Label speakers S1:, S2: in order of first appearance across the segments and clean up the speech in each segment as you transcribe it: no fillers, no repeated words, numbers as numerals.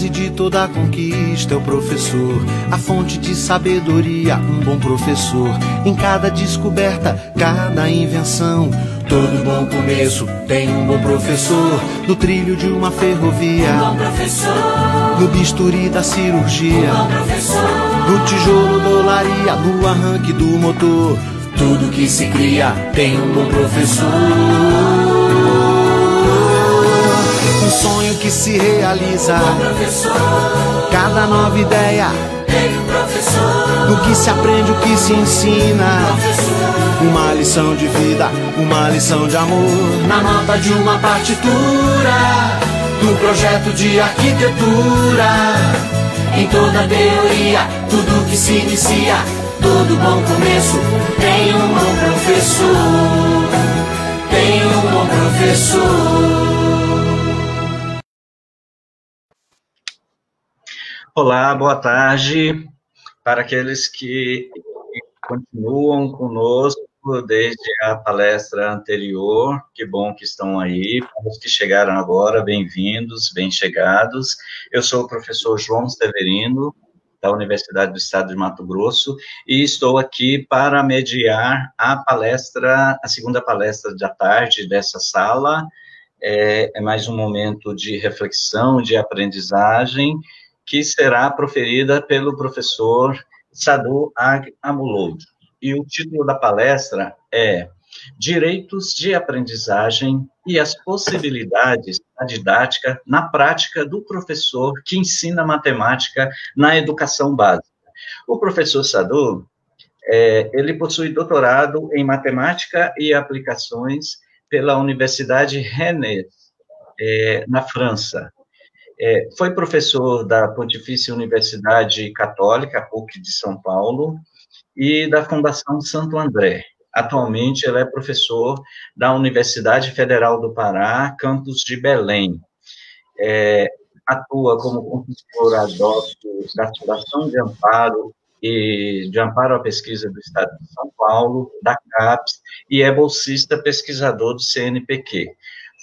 S1: base de toda conquista é o professor, a fonte de sabedoria, um bom professor. Em cada descoberta, cada invenção, todo bom começo tem um bom professor. No trilho de uma ferrovia,
S2: um bom professor.
S1: No bisturi da cirurgia,
S2: um bom professor.
S1: No tijolo da olaria, no arranque do motor, tudo que se cria tem um bom professor. Um sonho que se realiza,
S2: um bom professor.
S1: Cada nova ideia
S2: Tem um professor.
S1: No que se aprende, o que se ensina,
S2: Professor.
S1: uma lição de vida, uma lição de amor. Na nota de uma partitura, no projeto de arquitetura, em toda teoria, tudo que se inicia, todo bom começo tem um bom professor. Tem um bom professor.
S3: Olá, boa tarde para aqueles que continuam conosco desde a palestra anterior. Que bom que estão aí. Para os que chegaram agora, bem-vindos, bem-chegados. Eu sou o professor João Severino, da Universidade do Estado de Mato Grosso, e estou aqui para mediar a palestra, a segunda palestra da tarde dessa sala. É mais um momento de reflexão, de aprendizagem, que será proferida pelo professor Sadhu Amulod. E o título da palestra é Direitos de Aprendizagem e as Possibilidades da Didática na Prática do Professor que Ensina Matemática na Educação Básica. O professor Sadhu, ele possui doutorado em Matemática e Aplicações pela Universidade Rennes, na França. Foi professor da Pontifícia Universidade Católica, PUC de São Paulo, e da Fundação Santo André. Atualmente, ele é professor da Universidade Federal do Pará, campus de Belém. Atua como consultor ad hoc da Fundação de Amparo e de Amparo à Pesquisa do Estado de São Paulo, da CAPES, e é bolsista pesquisador do CNPq.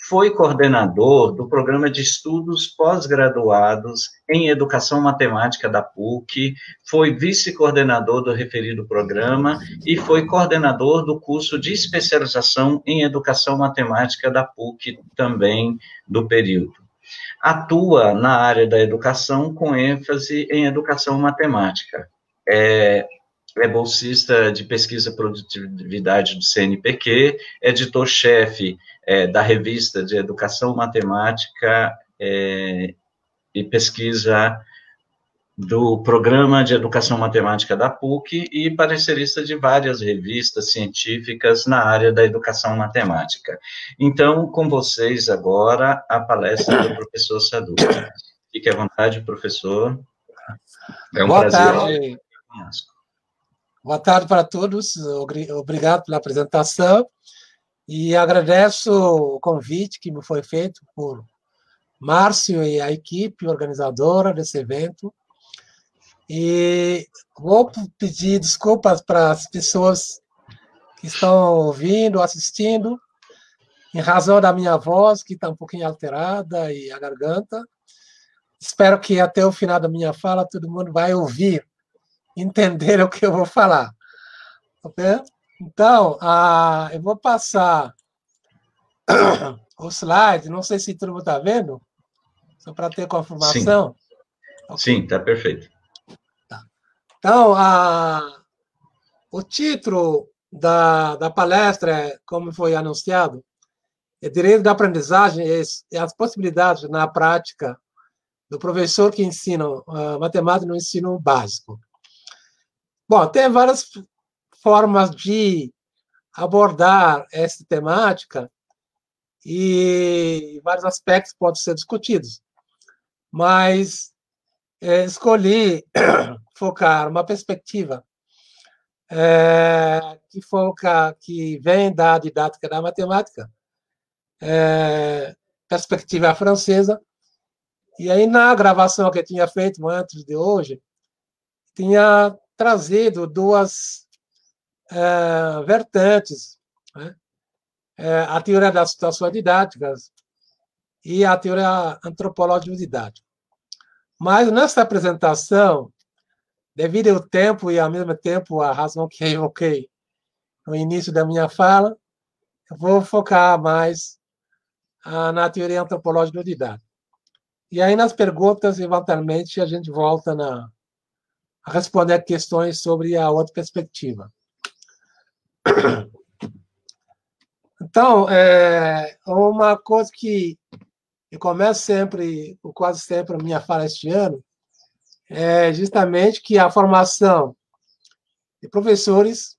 S3: Foi coordenador do Programa de Estudos Pós-Graduados em Educação Matemática da PUC, foi vice-coordenador do referido programa e foi coordenador do curso de especialização em Educação Matemática da PUC, também do período. Atua na área da educação com ênfase em Educação Matemática. É bolsista de pesquisa e produtividade do CNPq, editor-chefe da revista de Educação Matemática e Pesquisa do Programa de Educação Matemática da PUC e parecerista de várias revistas científicas na área da educação matemática. Então, com vocês agora, a palestra do professor Sadhu. Fique à vontade, professor. É um prazer.
S4: Tarde. Boa tarde para todos, obrigado pela apresentação e agradeço o convite que me foi feito por Márcio e a equipe organizadora desse evento. E vou pedir desculpas para as pessoas que estão ouvindo, assistindo, em razão da minha voz, que está um pouquinho alterada, e a garganta. Espero que até o final da minha fala todo mundo vai ouvir, entender o que eu vou falar. Ok? Então, eu vou passar o slide, não sei se todo mundo está vendo, só para ter confirmação.
S3: Sim, okay. Sim, está perfeito.
S4: Tá. Então, o título da palestra, como foi anunciado, é Direito da Aprendizagem e as Possibilidades na Prática do Professor que Ensina Matemática no Ensino Básico. Bom, tem várias formas de abordar essa temática e vários aspectos podem ser discutidos, mas escolhi focar uma perspectiva que vem da didática da matemática, perspectiva francesa, e aí na gravação que eu tinha feito antes de hoje, tinha trazido duas vertentes, né? A teoria das situações didáticas e a teoria antropológica didática. Mas nessa apresentação, devido ao tempo e, ao mesmo tempo, a razão que eu evoquei no início da minha fala, eu vou focar mais na teoria antropológica do dado. E aí, nas perguntas, eventualmente, a gente volta a responder questões sobre a outra perspectiva. Então, uma coisa que eu começo sempre, ou quase sempre, a minha fala este ano, é justamente que a formação de professores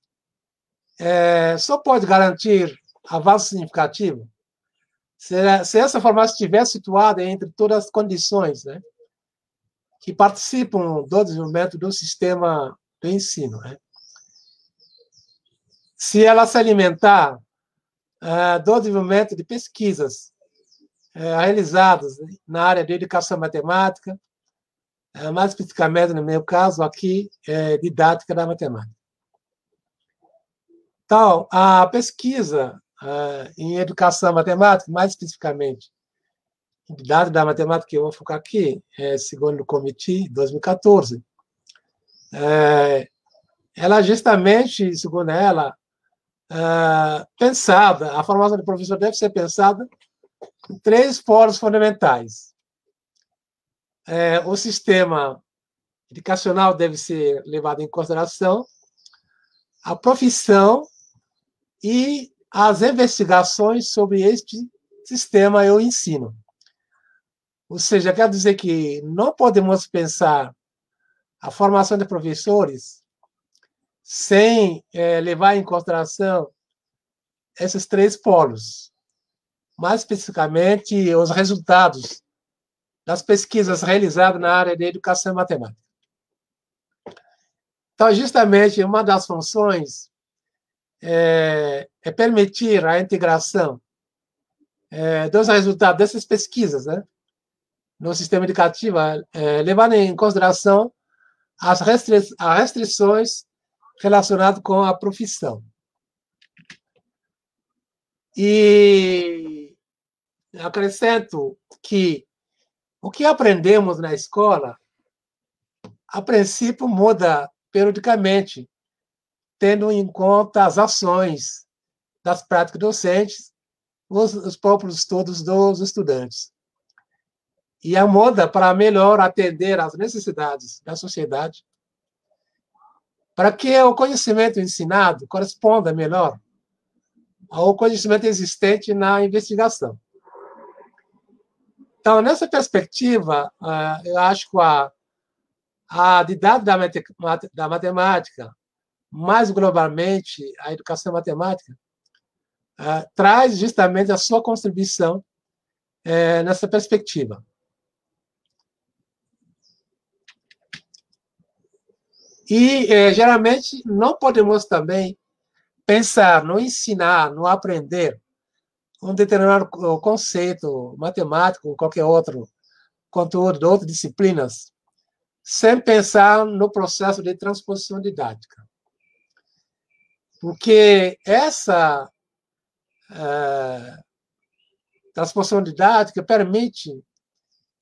S4: só pode garantir avanço significativo se essa formação estiver situada entre todas as condições, né, que participam do desenvolvimento do sistema do ensino. Né? Se ela se alimentar do desenvolvimento de pesquisas realizadas na área de educação matemática, mais especificamente, no meu caso, aqui, didática da matemática. Então, a pesquisa em educação matemática, mais especificamente, em didática da matemática, que eu vou focar aqui, segundo o comitê, 2014, ela justamente, segundo ela, pensada, a formação de professor deve ser pensada em 3 polos fundamentais. O sistema educacional deve ser levado em consideração, a profissão e as investigações sobre este sistema e o ensino. Ou seja, quer dizer que não podemos pensar a formação de professores sem levar em consideração esses 3 polos. Mais especificamente, os resultados das pesquisas realizadas na área de educação matemática. Então, justamente, uma das funções é permitir a integração dos resultados dessas pesquisas, né, no sistema educativo, levando em consideração as restrições relacionadas com a profissão. E acrescento que o que aprendemos na escola, a princípio, muda periodicamente, tendo em conta as ações das práticas docentes, os próprios estudos dos estudantes. E a muda para melhor atender às necessidades da sociedade, para que o conhecimento ensinado corresponda melhor ao conhecimento existente na investigação. Então, nessa perspectiva, eu acho que a didática da matemática, mais globalmente a educação matemática, traz justamente a sua contribuição nessa perspectiva. E, geralmente, não podemos também pensar no ensinar, no aprender um determinado conceito matemático ou qualquer outro conteúdo de outras disciplinas, sem pensar no processo de transposição didática. Porque essa transposição didática permite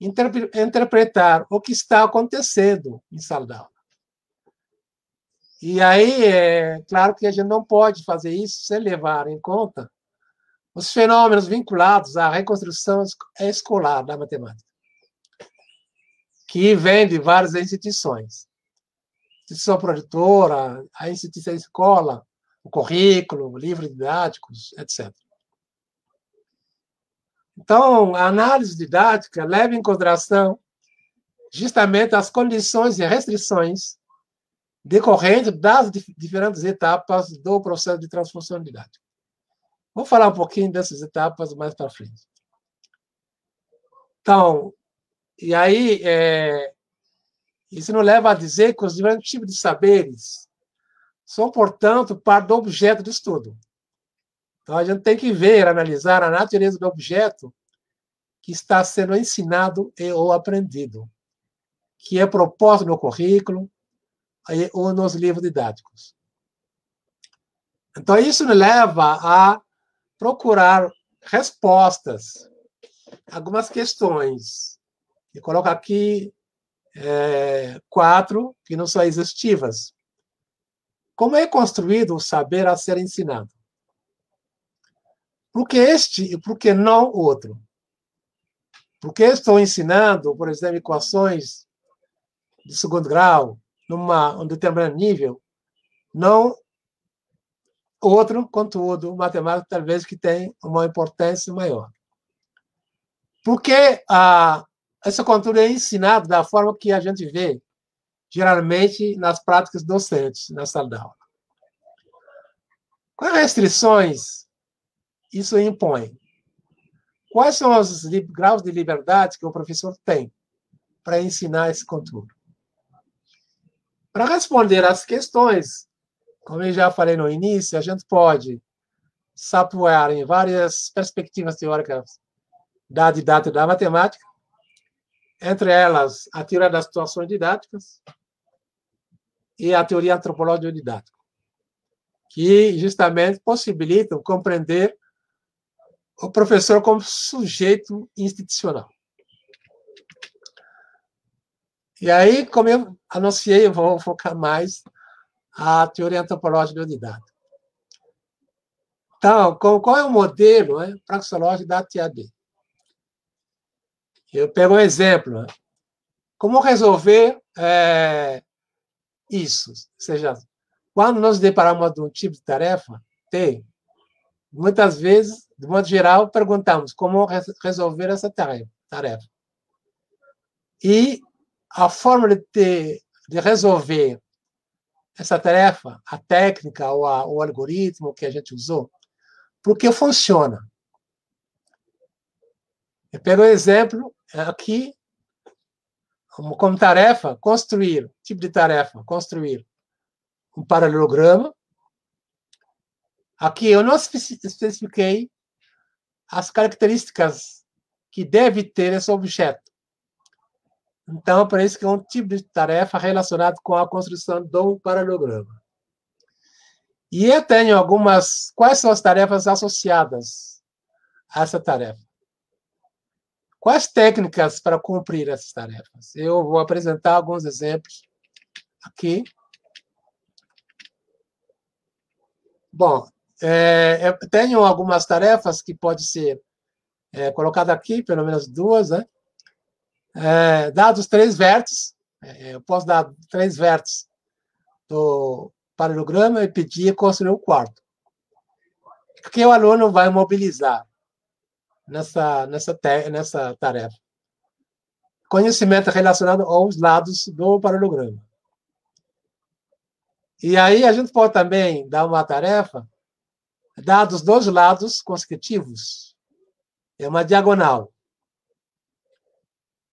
S4: interpretar o que está acontecendo em sala de aula. E aí, é claro que a gente não pode fazer isso sem levar em conta os fenômenos vinculados à reconstrução escolar da matemática, que vem de várias instituições. Instituição produtora, a instituição escola, o currículo, livros didáticos, etc. Então, a análise didática leva em consideração justamente as condições e restrições decorrentes das diferentes etapas do processo de transformação didática. Vou falar um pouquinho dessas etapas mais para frente. Então, e aí, isso nos leva a dizer que os diferentes tipos de saberes são, portanto, parte do objeto do estudo. Então, a gente tem que ver, analisar a natureza do objeto que está sendo ensinado ou aprendido, que é proposto no currículo ou nos livros didáticos. Então, isso nos leva a procurar respostas a algumas questões. Eu coloco aqui 4 que não são exaustivas. Como é construído o saber a ser ensinado? Por que este e por que não o outro? Por que estou ensinando, por exemplo, equações de segundo grau, num determinado nível, não outro conteúdo matemático, talvez, que tem uma importância maior? Por que esse conteúdo é ensinado da forma que a gente vê, geralmente, nas práticas docentes, na sala de aula? Quais restrições isso impõe? Quais são os graus de liberdade que o professor tem para ensinar esse conteúdo? Para responder às questões, como eu já falei no início, a gente pode se apoiar em várias perspectivas teóricas da didática da matemática, entre elas a teoria das situações didáticas e a teoria antropológica didática, que justamente possibilitam compreender o professor como sujeito institucional. E aí, como eu anunciei, eu vou focar mais a teoria antropológica didática. Então, qual é o modelo praxeológico da TAD? Eu pego um exemplo. Como resolver isso? Ou seja, quando nos deparamos com um tipo de tarefa, muitas vezes, de modo geral, perguntamos como resolver essa tarefa. E a forma de resolver essa tarefa, a técnica ou o algoritmo que a gente usou, porque funciona. Eu pego o exemplo aqui, como tarefa, tipo de tarefa, construir um paralelograma. Aqui eu não especifiquei as características que deve ter esse objeto. Então, para isso que é um tipo de tarefa relacionado com a construção do paralelograma. E eu tenho algumas... Quais são as tarefas associadas a essa tarefa? Quais técnicas para cumprir essas tarefas? Eu vou apresentar alguns exemplos aqui. Bom, eu tenho algumas tarefas que podem ser colocadas aqui, pelo menos duas, né? Dados 3 vértices, eu posso dar 3 vértices do paralelograma e pedir construir o quarto. O que o aluno vai mobilizar nessa tarefa? Conhecimento relacionado aos lados do paralelograma. E aí a gente pode também dar uma tarefa, dados 2 lados consecutivos, é uma diagonal.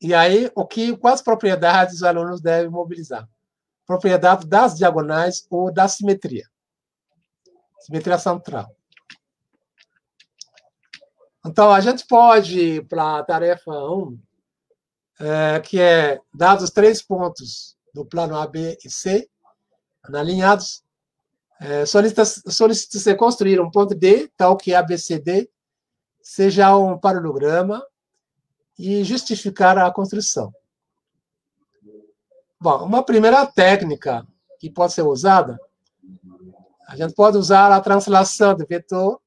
S4: E aí, quais propriedades os alunos devem mobilizar? Propriedade das diagonais ou da simetria. Simetria central. Então, a gente pode, para a tarefa 1, que é dados 3 pontos do plano A, B e C, alinhados, solicita-se construir um ponto D, tal que ABCD seja um paralelograma, e justificar a construção. Bom, uma primeira técnica que pode ser usada, a gente pode usar a translação do vetor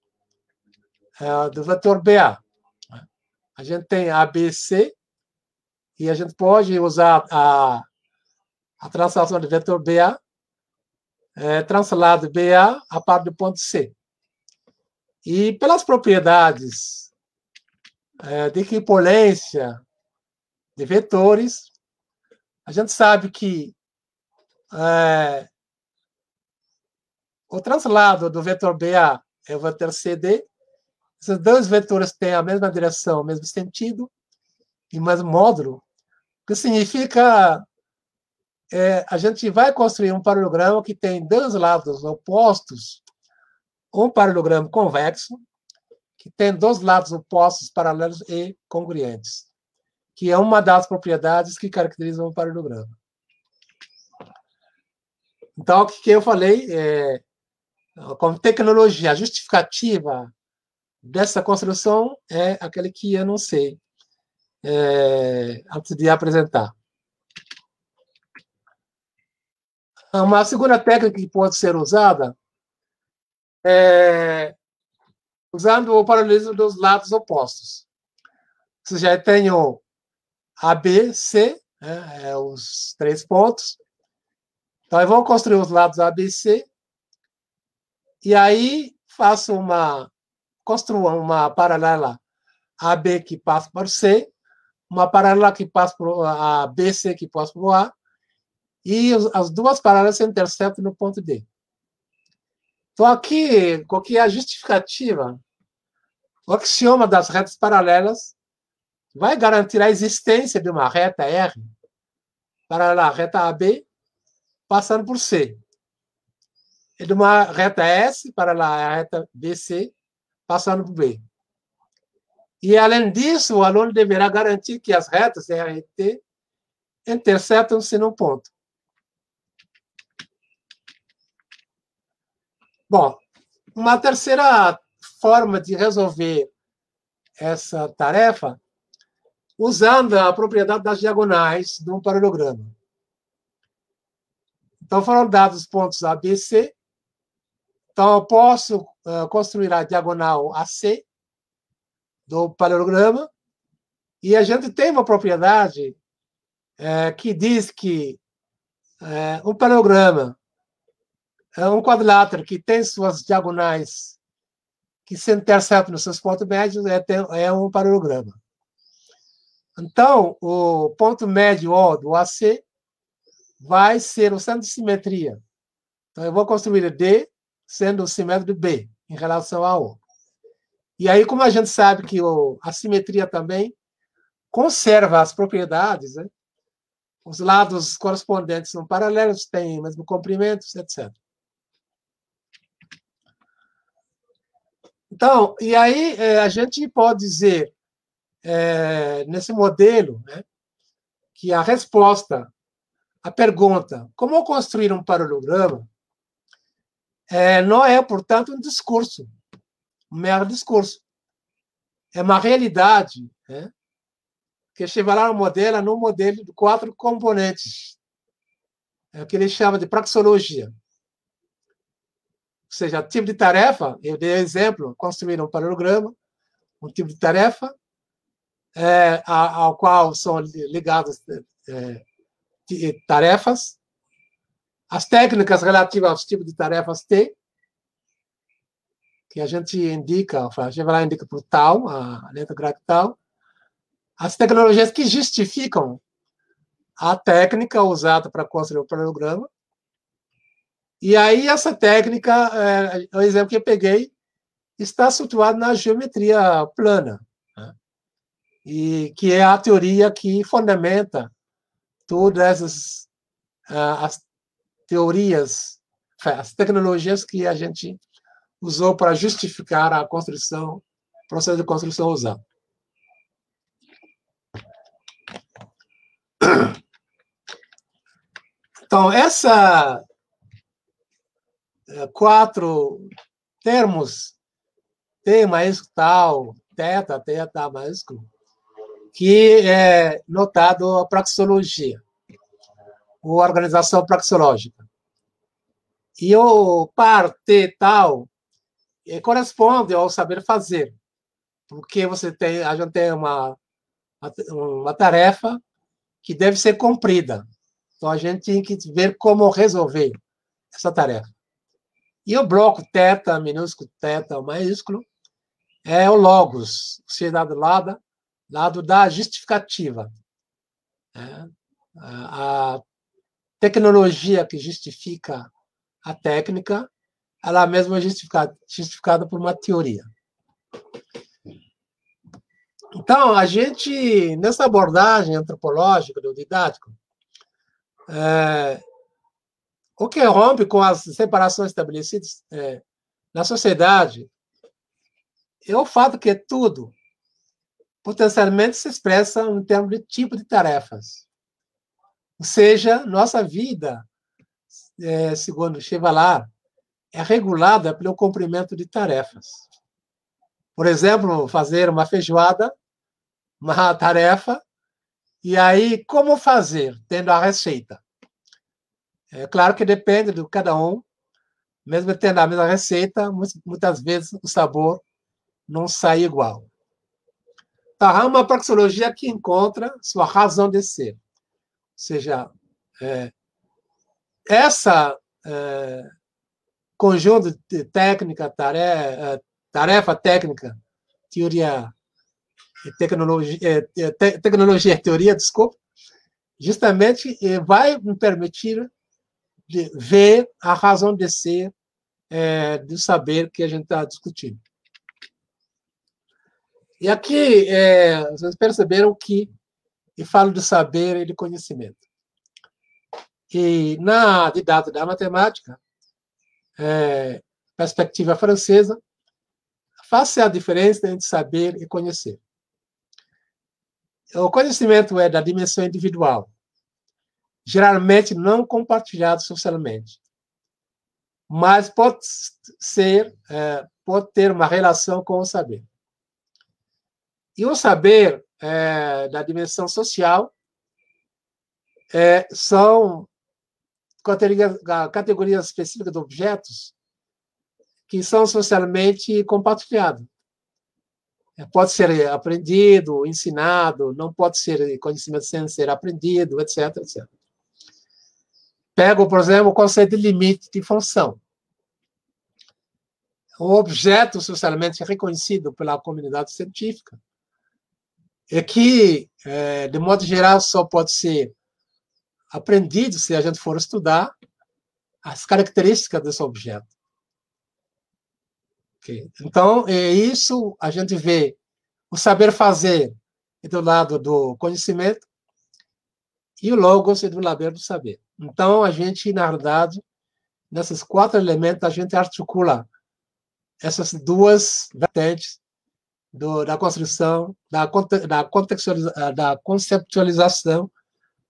S4: BA. A gente tem ABC, e a gente pode usar a translação do vetor BA, translado BA a parte do ponto C. E pelas propriedades de equipolência de vetores, a gente sabe que o translado do vetor BA é o vetor CD. Esses dois vetores têm a mesma direção, o mesmo sentido, e o mesmo módulo, o que significa a gente vai construir um paralelogramo que tem 2 lados opostos, um paralelogramo convexo, que tem 2 lados opostos, paralelos e congruentes, que é uma das propriedades que caracterizam um paralelogramo. Então, o que eu falei, como tecnologia justificativa dessa construção, aquele que eu não sei antes de apresentar. Uma segunda técnica que pode ser usada é usando o paralelismo dos lados opostos. Você já tem o AB, C, né, os 3 pontos. Então, eu vou construir os lados ABC e aí construa uma paralela AB que passa para o C, uma paralela que passa para a BC que passa para o A, e as duas paralelas se interceptam no ponto D. Então, aqui, qual que é a justificativa? O axioma das retas paralelas vai garantir a existência de uma reta R paralela à reta AB passando por C. E de uma reta S paralela à reta BC passando por B. E, além disso, o aluno deverá garantir que as retas R e T interceptam-se num ponto. Bom, uma terceira forma de resolver essa tarefa usando a propriedade das diagonais de um paralelograma. Então, foram dados os pontos A, B, C. Então, eu posso construir a diagonal AC do paralelograma. E a gente tem uma propriedade que diz que um paralelograma é um quadrilátero que tem suas diagonais que se interceptam nos seus pontos médios, é um paralelograma. Então, o ponto médio O do AC vai ser o centro de simetria. Então, eu vou construir D sendo o simétrico de B em relação a O. E aí, como a gente sabe que a simetria também conserva as propriedades, né? Os lados correspondentes são paralelos, têm o mesmo comprimento, etc. Então, e aí a gente pode dizer, nesse modelo, né, que a resposta à pergunta como construir um paralelograma não é, portanto, um discurso, um mero discurso. É uma realidade, né, que Chevalier modela num modelo de 4 componentes, o que ele chama de praxeologia. Ou seja, tipo de tarefa, eu dei exemplo, construir um paralelograma, um tipo de tarefa, ao qual são ligadas tarefas, as técnicas relativas aos tipos de tarefas T, que a gente indica, a Chevalier indica por tal, a letra grega tal, as tecnologias que justificam a técnica usada para construir o paralelograma. E aí, essa técnica, o exemplo que eu peguei, está situado na geometria plana, né? E que é a teoria que fundamenta todas as teorias, as tecnologias que a gente usou para justificar a construção, o processo de construção usado. Então, essa 4 termos, T maiúsculo tal, teta maiúsculo, que é notado a praxeologia, ou organização praxeológica. E o par T tal corresponde ao saber fazer, porque a gente tem uma tarefa que deve ser cumprida. Então, a gente tem que ver como resolver essa tarefa. E o bloco teta, minúsculo, teta, maiúsculo, é o logos, ou seja, lado da justificativa. A tecnologia que justifica a técnica, ela mesma é justificada por uma teoria. Então, a gente, nessa abordagem antropológica do didático, o que rompe com as separações estabelecidas na sociedade é o fato que tudo potencialmente se expressa em termos de tipo de tarefas. Ou seja, nossa vida, segundo Chevalier, é regulada pelo cumprimento de tarefas. Por exemplo, fazer uma feijoada, uma tarefa, e aí como fazer, tendo a receita. É claro que depende de cada um, mesmo tendo a mesma receita, muitas vezes o sabor não sai igual. Então, há uma praxeologia que encontra sua razão de ser. Ou seja, essa conjunto de técnica, tarefa técnica, teoria tecnologia e teoria, desculpa, justamente vai me permitir de ver a razão de ser do saber que a gente está discutindo. E aqui, vocês perceberam que eu falo de saber e de conhecimento. E na didática da matemática, perspectiva francesa, faça a diferença entre saber e conhecer. O conhecimento é da dimensão individual, geralmente não compartilhado socialmente, mas pode ter uma relação com o saber. E o saber da dimensão social são categorias específicas de objetos que são socialmente compartilhados. Pode ser aprendido, ensinado, não pode ser conhecimento sem ser aprendido, etc, etc. Pego, por exemplo, o conceito de limite de função. Um objeto socialmente reconhecido pela comunidade científica é que, de modo geral, só pode ser aprendido se a gente for estudar as características desse objeto. Okay. Então, isso a gente vê o saber fazer do lado do conhecimento e o logos do lado do saber. Então, a gente, na verdade, nesses 4 elementos, a gente articula essas duas vertentes da construção, da conceptualização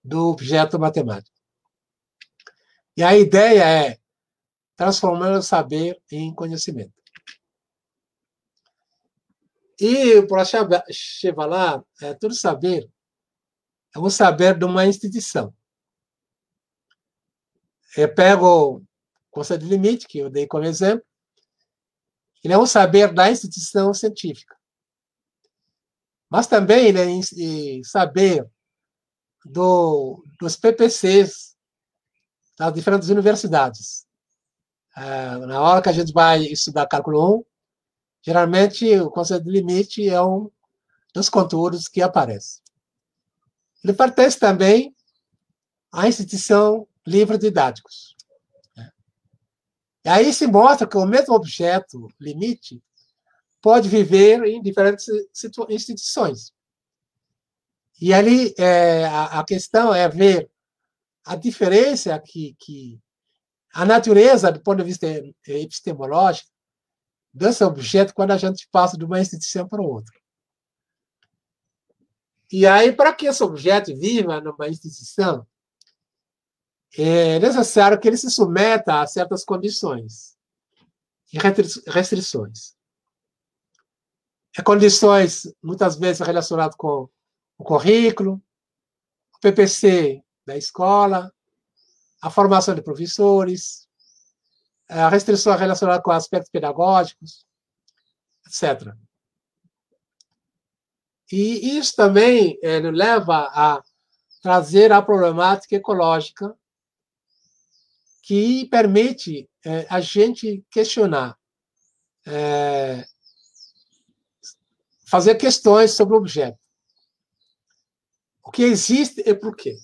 S4: do objeto matemático. E a ideia é transformar o saber em conhecimento. E, para chegar lá, todo saber é um saber de uma instituição. Eu pego o conceito de limite, que eu dei como exemplo, ele é um saber da instituição científica. Mas também ele é saber dos PPCs das diferentes universidades. Na hora que a gente vai estudar cálculo 1, geralmente o conceito de limite é um dos conteúdos que aparece. Ele pertence também à instituição livros didáticos. E aí se mostra que o mesmo objeto, limite, pode viver em diferentes instituições. E ali a questão é ver a diferença a natureza, do ponto de vista epistemológico, desse objeto quando a gente passa de uma instituição para outra. E aí, para que esse objeto viva numa instituição, é necessário que ele se submeta a certas condições e restrições. Condições, muitas vezes, relacionadas com o currículo, o PPC da escola, a formação de professores, a restrição relacionada com aspectos pedagógicos, etc. E isso também leva a trazer a problemática ecológica que permite a gente questionar, fazer questões sobre o objeto. O que existe e por quê.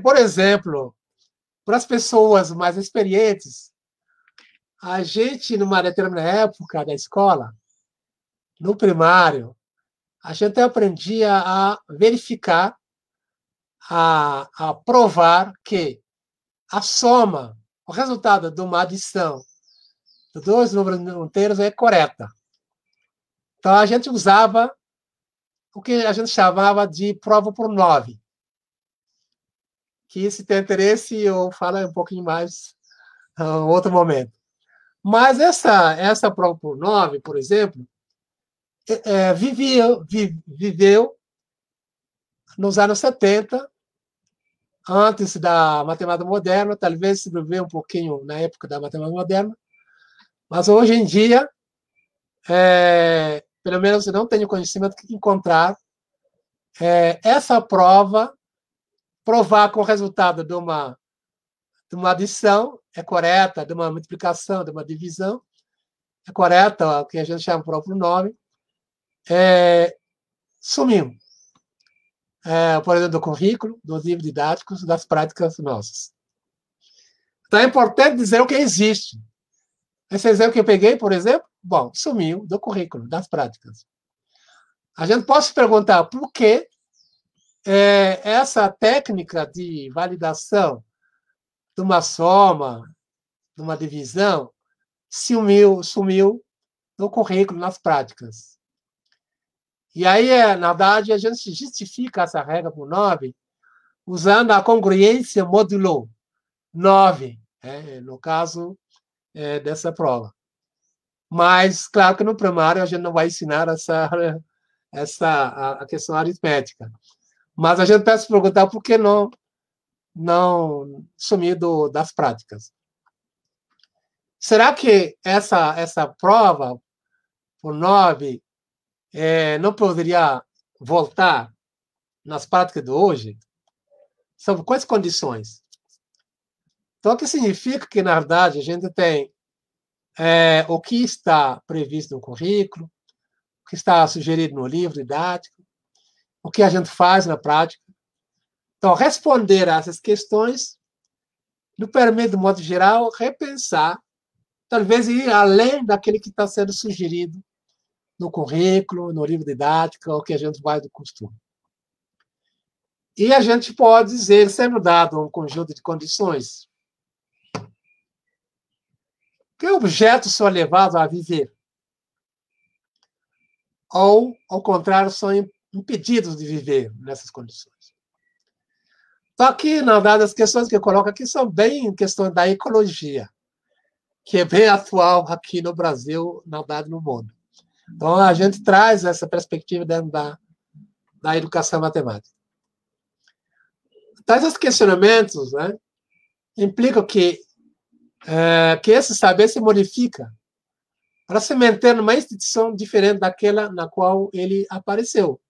S4: Por exemplo, para as pessoas mais experientes, a gente, numa determinada época da escola, no primário, a gente aprendia a verificar, a provar que a soma, o resultado de uma adição de 2 números inteiros é correta. Então, a gente usava o que a gente chamava de prova por 9. Que, se tem interesse, eu falo um pouquinho mais em outro momento. Mas essa prova por 9, por exemplo, viveu nos anos 70 antes da matemática moderna, talvez sobreviveu um pouquinho na época da matemática moderna, mas hoje em dia, pelo menos eu não tenho conhecimento de encontrar essa prova, provar que o resultado de uma adição é correta, de uma multiplicação, de uma divisão é correta, o que a gente chama de próprio nome, sumiu. Por exemplo, do currículo, dos livros didáticos, das práticas nossas. Então, é importante dizer o que existe. Esse exemplo que eu peguei, por exemplo, bom, sumiu do currículo, das práticas. A gente pode se perguntar por que essa técnica de validação de uma soma, de uma divisão, sumiu do currículo, nas práticas. E aí, na verdade, a gente justifica essa regra por 9 usando a congruência módulo 9, no caso dessa prova. Mas, claro que no primário a gente não vai ensinar a questão aritmética. Mas a gente pode se perguntar por que não sumir das práticas. Será que essa prova por 9 não poderia voltar nas práticas de hoje? Sob quais condições? Então, o que significa que, na verdade, a gente tem o que está previsto no currículo, o que está sugerido no livro didático, o que a gente faz na prática. Então, responder a essas questões nos permite, de modo geral, repensar, talvez ir além daquele que está sendo sugerido no currículo, no livro didático, o que a gente vai do costume. E a gente pode dizer, sendo dado um conjunto de condições, que objetos são levados a viver, ou, ao contrário, são impedidos de viver nessas condições. Então, aqui, na verdade, as questões que eu coloco aqui são bem questões da ecologia, que é bem atual aqui no Brasil, na verdade, no mundo. Então, a gente traz essa perspectiva dentro da educação matemática. Então, esses questionamentos, né, implicam que esse saber se modifica para se manter numa instituição diferente daquela na qual ele apareceu.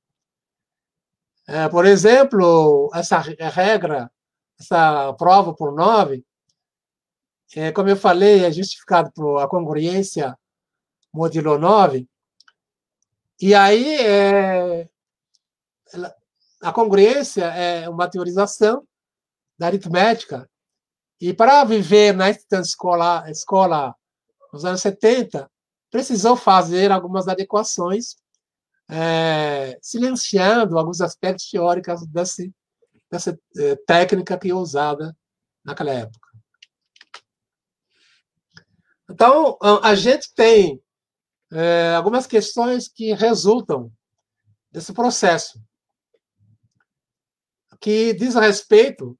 S4: Por exemplo, essa regra, essa prova por 9, como eu falei, é justificado por a congruência módulo 9. E aí, a congruência é uma teorização da aritmética. E para viver na escola nos anos 70, precisou fazer algumas adequações, silenciando alguns aspectos teóricos dessa técnica que é usada naquela época. Então, a gente tem algumas questões que resultam desse processo, que diz respeito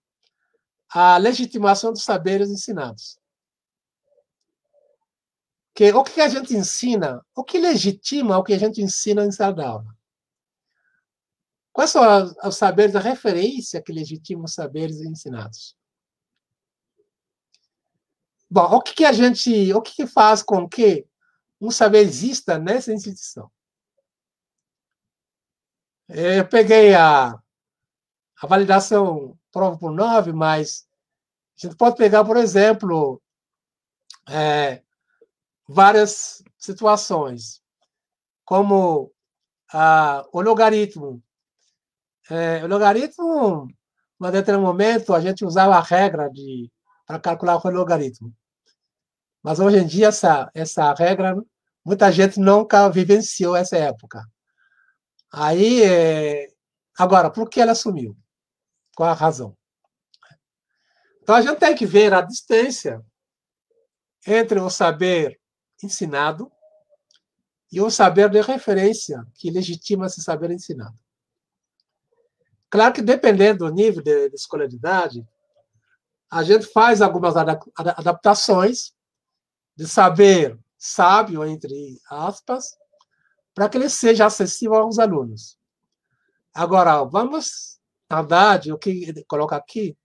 S4: à legitimação dos saberes ensinados. O que a gente ensina, o que legitima o que a gente ensina em sala de aula? Quais são os saberes de referência que legitimam os saberes ensinados? Bom, o que faz com que um saber exista nessa instituição? Eu peguei a validação prova por 9, mas a gente pode pegar, por exemplo, várias situações, como o logaritmo. O logaritmo, em determinado momento, a gente usava a regra para calcular o logaritmo. Mas, hoje em dia, essa regra, muita gente nunca vivenciou essa época. Aí, agora, por que ela sumiu? Qual a razão? Então, a gente tem que ver a distância entre o saber ensinado e o saber de referência que legitima esse saber ensinado. Claro que, dependendo do nível de escolaridade, a gente faz algumas adaptações de saber sábio, entre aspas, para que ele seja acessível aos alunos. Agora, vamos, na verdade, o que ele coloca aqui,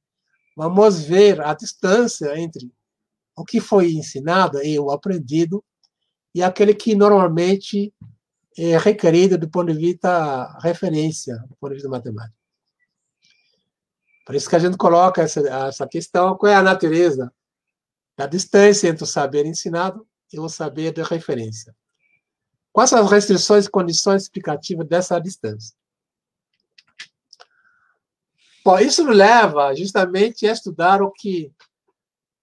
S4: vamos ver a distância entre o que foi ensinado e o aprendido e aquele que normalmente é requerido do ponto de vista referência, do ponto de vista matemático. Por isso que a gente coloca essa questão, qual é a natureza da distância entre o saber ensinado e o saber de referência. Quais são as restrições e condições explicativas dessa distância? Bom, isso nos leva justamente a estudar o que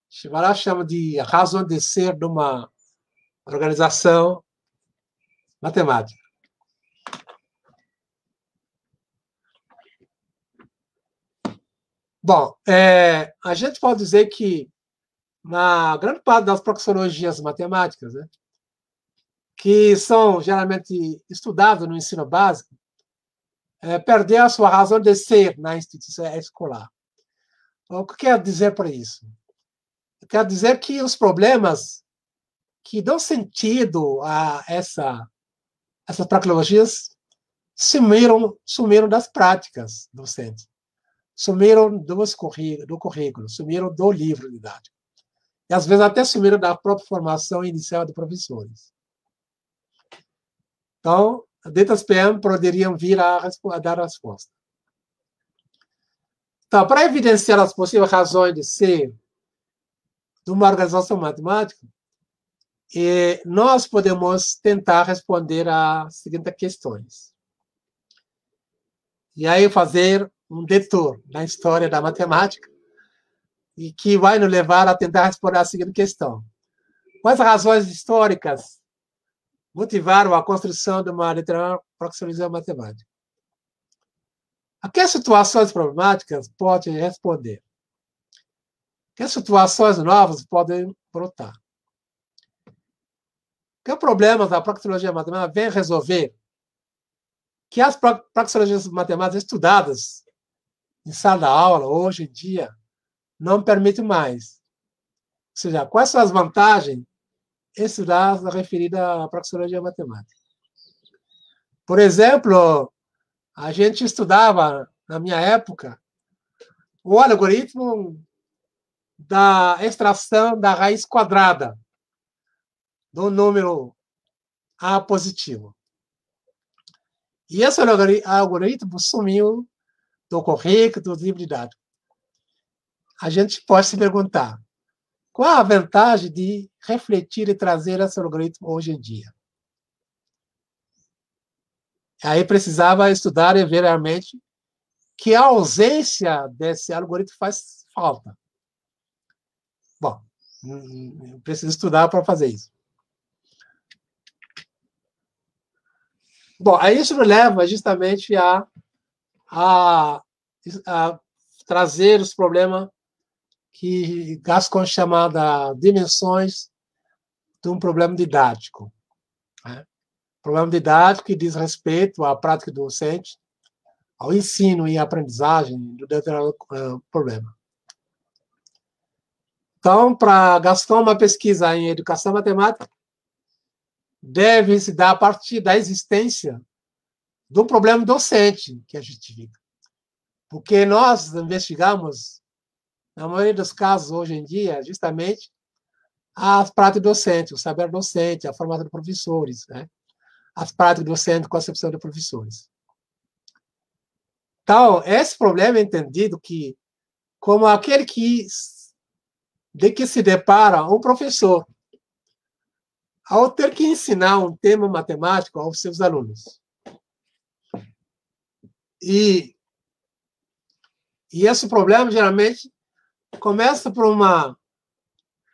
S4: Chivará chama de razão de ser de uma organização matemática. Bom, a gente pode dizer que, na grande parte das praxeologias matemáticas, né, que são geralmente estudadas no ensino básico, perdeu a sua razão de ser na instituição escolar. O que quer dizer para isso? Quer dizer que os problemas que dão sentido a essas praxeologias sumiram das práticas docentes, sumiram do currículo, sumiram do livro didático. E, às vezes, até sumiram da própria formação inicial de professores. Então, dentro das PM poderiam vir a dar a resposta. Então, para evidenciar as possíveis razões de ser de uma organização matemática, nós podemos tentar responder às seguintes questões. E aí fazer um detour na história da matemática e que vai nos levar a tentar responder a seguinte questão. Quais razões históricas motivaram a construção de uma determinada praxeologia matemática? A que situações problemáticas pode responder? Que situações novas podem brotar? Que problemas a praxeologia matemática vem resolver que as praxeologias matemáticas estudadas em sala de aula, hoje em dia, não permitem mais? Ou seja, quais são as vantagens estudadas referidas à praxeologia matemática? Por exemplo, a gente estudava, na minha época, o algoritmo da extração da raiz quadrada do número A positivo. E esse algoritmo sumiu do currículo, do livro didático. A gente pode se perguntar, qual a vantagem de refletir e trazer esse algoritmo hoje em dia? Aí precisava estudar e ver realmente que a ausência desse algoritmo faz falta. Bom, preciso estudar para fazer isso. Bom, aí isso nos leva justamente a trazer os problemas que Gascon chama de dimensões de um problema didático. Né? Problema didático que diz respeito à prática docente, ao ensino e aprendizagem do determinado problema. Então, para Gascon, uma pesquisa em educação matemática deve se dar a partir da existência do problema docente que a justifica. Porque nós investigamos, na maioria dos casos, hoje em dia, justamente as práticas docentes, o saber docente, a formação de professores, né? As práticas docentes, concepção de professores. Então, esse problema é entendido como aquele de que se depara um professor ao ter que ensinar um tema matemático aos seus alunos. E esse problema, geralmente, começa por uma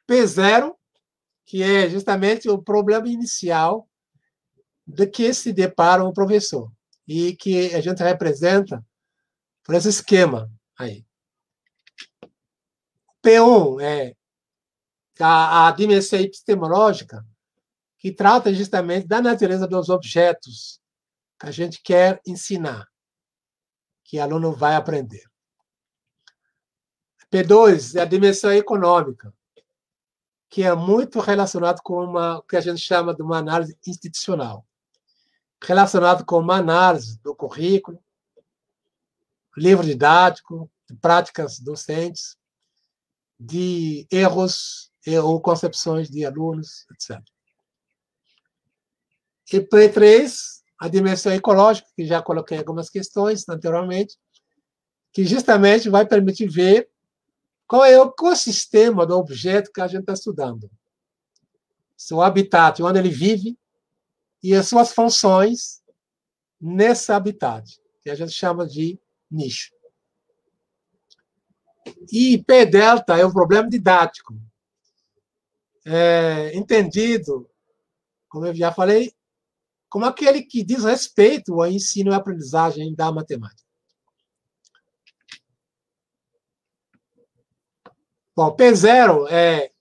S4: P0, que é justamente o problema inicial de que se depara um professor. E que a gente representa por esse esquema aí. P1 é a dimensão epistemológica, que trata justamente da natureza dos objetos que a gente quer ensinar, que o aluno vai aprender. P2 é a dimensão econômica, que é muito relacionado com o que a gente chama de uma análise institucional, relacionado com uma análise do currículo, livro didático, de práticas docentes, de erros ou concepções de alunos, etc. E P3, a dimensão ecológica, que já coloquei algumas questões anteriormente, que justamente vai permitir ver qual é o ecossistema do objeto que a gente está estudando. Seu habitat, onde ele vive, e as suas funções nesse habitat, que a gente chama de nicho. E P delta é um problema didático, entendido, como eu já falei, como aquele que diz respeito ao ensino e aprendizagem da matemática. Bom, P0 é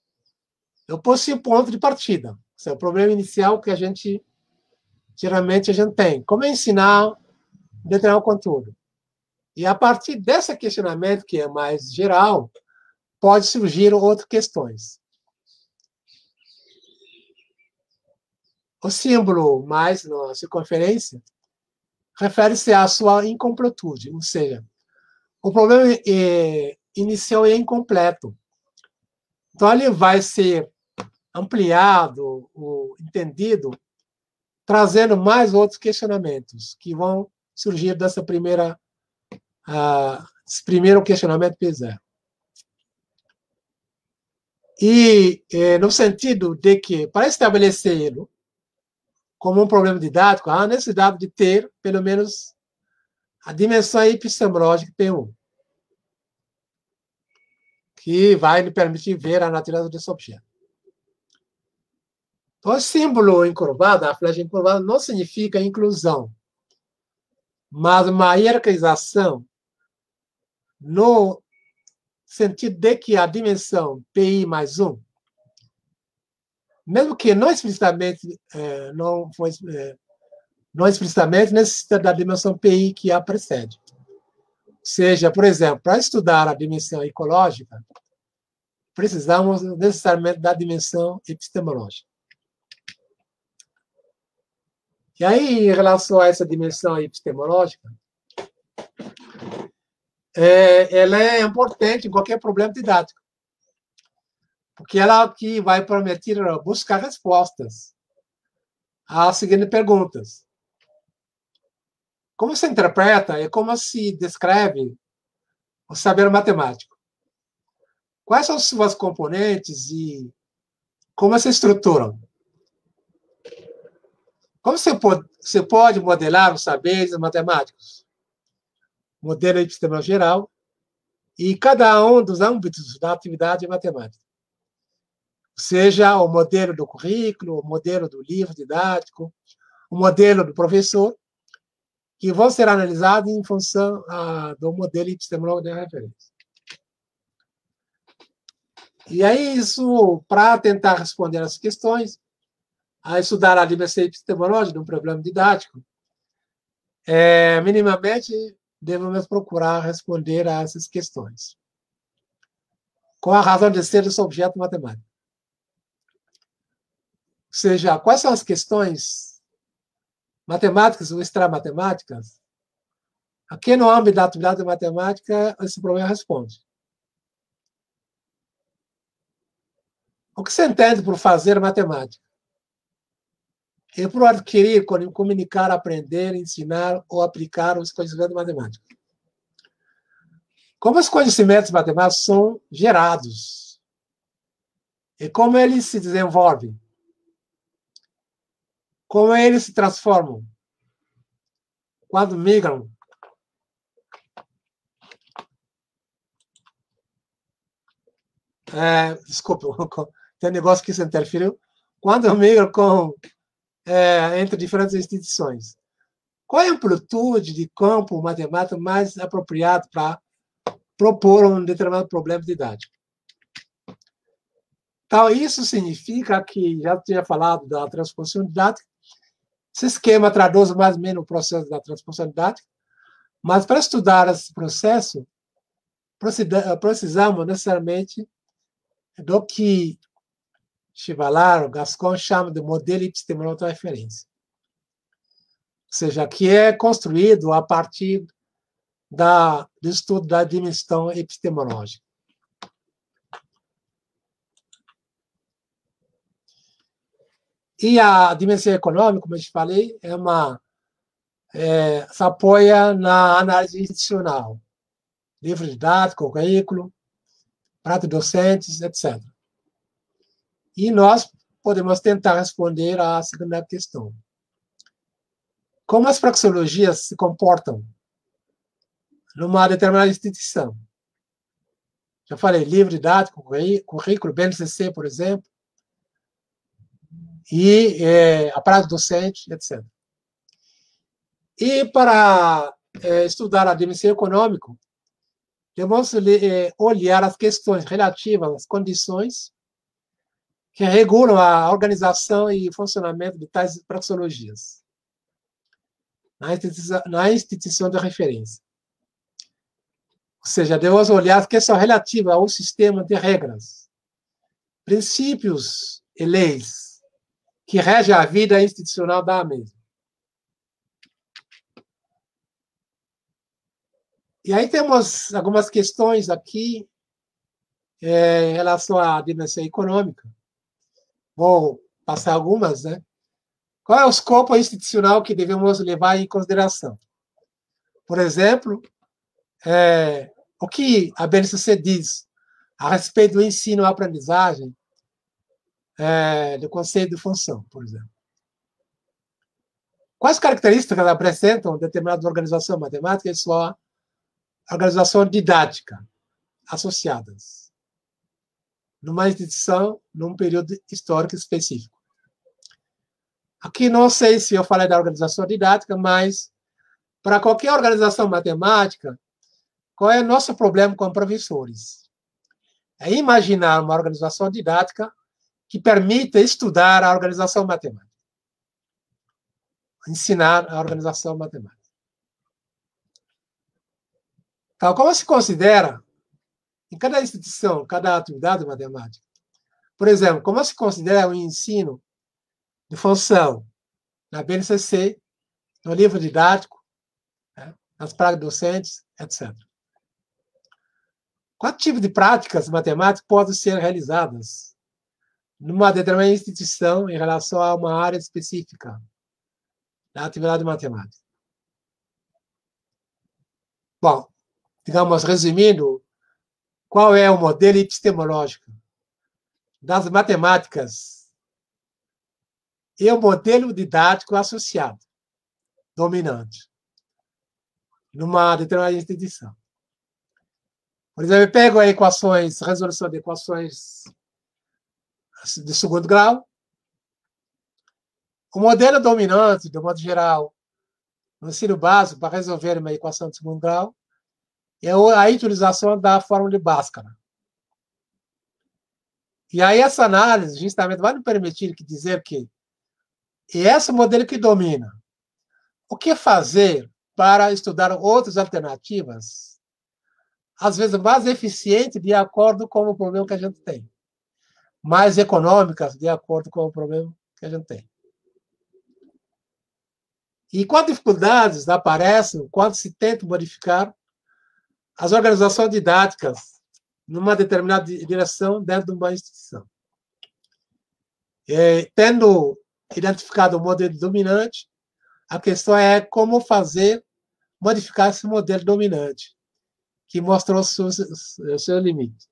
S4: o possível ponto de partida. Esse é o problema inicial que geralmente a gente tem. Como ensinar determinado conteúdo? E a partir desse questionamento, que é mais geral, pode surgir outras questões. O símbolo mais na circunferência refere-se à sua incompletude, ou seja, o problema inicial é incompleto. Então, ele vai ser ampliado, entendido, trazendo mais outros questionamentos que vão surgir desse primeiro questionamento P0. E no sentido de que, para estabelecê-lo como um problema didático, há necessidade de ter, pelo menos, a dimensão epistemológica P1, que vai lhe permitir ver a natureza desse objeto. Então, o símbolo encurvado, a flecha encurvada, não significa inclusão, mas uma hierarquização no sentido de que a dimensão PI mais 1, mesmo que não explicitamente, não explicitamente necessita da dimensão PI que a precede. Ou seja, por exemplo, para estudar a dimensão ecológica, precisamos necessariamente da dimensão epistemológica. E aí, em relação a essa dimensão epistemológica, ela é importante em qualquer problema didático, porque ela é o que vai permitir buscar respostas às seguintes perguntas. Como se interpreta e como se descreve o saber matemático? Quais são suas componentes e como se estruturam? Como você pode modelar os saberes matemáticos? Modelo epistemológico geral e cada um dos âmbitos da atividade matemática. Seja o modelo do currículo, o modelo do livro didático, o modelo do professor, que vão ser analisados em função do modelo epistemológico de referência. E aí, isso, para tentar responder essas questões, a estudar a dimensão epistemológica de um problema didático, minimamente devemos procurar responder a essas questões. Qual a razão de ser desse objeto matemático? Ou seja, quais são as questões matemáticas ou extramatemáticas a que no âmbito da atividade matemática esse problema responde? O que se entende por fazer matemática? É por adquirir, comunicar, aprender, ensinar ou aplicar os conhecimentos matemáticos. Como os conhecimentos matemáticos são gerados? E como eles se desenvolvem? Como eles se transformam? Quando migram? Desculpa, tem um negócio que se interferiu. Quando migram entre diferentes instituições? Qual é a amplitude de campo matemático mais apropriado para propor um determinado problema didático? Então, isso significa que, já tinha falado da transposição didática, esse esquema traduz mais ou menos o processo da transposição didática, mas para estudar esse processo, precisamos necessariamente do que Chevallard, Gascon chama de modelo epistemológico de referência. Ou seja, que é construído a partir do estudo da dimensão epistemológica. E a dimensão econômica, como eu te falei, se apoia na análise institucional, livro didático, currículo, prato docentes, etc. E nós podemos tentar responder à segunda questão. Como as praxeologias se comportam numa determinada instituição? Já falei, livro didático, currículo, BNCC, por exemplo, e aparato docente, etc. E para estudar a dimensão econômica, devemos olhar as questões relativas às condições que regulam a organização e funcionamento de tais praxeologias na instituição de referência. Ou seja, devemos olhar as questões relativas ao sistema de regras, princípios e leis que regem a vida institucional da mesma. E aí temos algumas questões aqui em relação à dimensão econômica. Vou passar algumas, né? Qual é o escopo institucional que devemos levar em consideração? Por exemplo, o que a BNCC diz a respeito do ensino e aprendizagem do conceito de função, por exemplo. Quais características apresentam determinada organização matemática e sua organização didática associadas numa instituição, num período histórico específico? Aqui não sei se eu falei da organização didática, mas para qualquer organização matemática, qual é o nosso problema com professores? É imaginar uma organização didática que permita estudar a organização matemática. Ensinar a organização matemática. Então, como se considera, em cada instituição, cada atividade matemática, por exemplo, como se considera o ensino de função na BNCC, no livro didático, nas práticas docentes, etc. Qual tipo de práticas matemáticas podem ser realizadas numa determinada instituição em relação a uma área específica da atividade matemática? Bom, digamos, resumindo, qual é o modelo epistemológico das matemáticas e o modelo didático associado, dominante, numa determinada instituição? Por exemplo, eu pego equações, resolução de equações de segundo grau. O modelo dominante, de modo geral, no ensino básico, para resolver uma equação de segundo grau, é a utilização da fórmula de Bhaskara. E aí essa análise justamente vai nos permitir dizer que é esse modelo que domina. O que fazer para estudar outras alternativas, às vezes mais eficientes de acordo com o problema que a gente tem, mais econômicas de acordo com o problema que a gente tem. E quais dificuldades aparecem quando se tenta modificar as organizações didáticas numa determinada direção dentro de uma instituição. Tendo identificado o modelo dominante, a questão é como modificar esse modelo dominante, que mostrou o seu limite.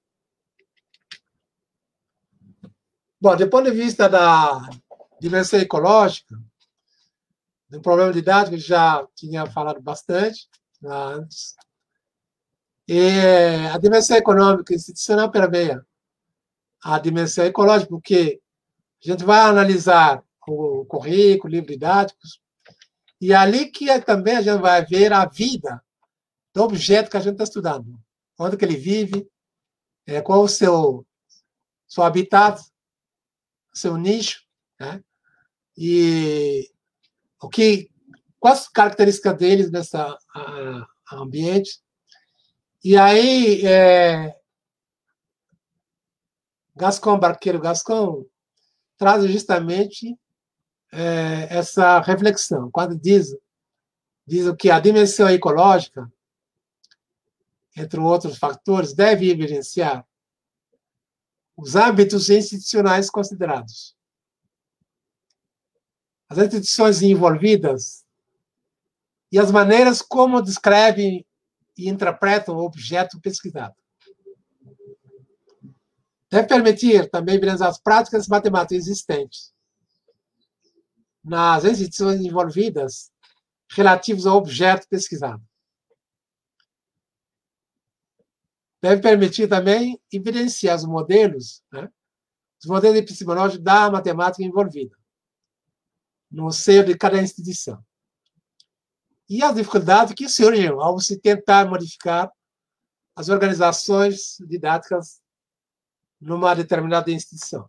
S4: Bom, do ponto de vista da dimensão ecológica, do problema didático, já tinha falado bastante antes. E a dimensão econômica institucional permeia a dimensão ecológica, porque a gente vai analisar o currículo, livros didáticos, e é ali que também a gente vai ver a vida do objeto que a gente está estudando. Onde que ele vive, qual o seu habitat, seu nicho, né? E quais as características deles nesse ambiente. E aí, Barqueiro Gascon traz justamente essa reflexão, quando diz que a dimensão ecológica, entre outros fatores, deve evidenciar os âmbitos institucionais considerados. as instituições envolvidas e as maneiras como descrevem e interpretam o objeto pesquisado. Deve permitir também evidenciar as práticas matemáticas existentes nas instituições envolvidas relativas ao objeto pesquisado. Deve permitir também evidenciar os modelos epistemológicos da matemática envolvida no seio de cada instituição. E as dificuldades que surgem ao se tentar modificar as organizações didáticas numa determinada instituição.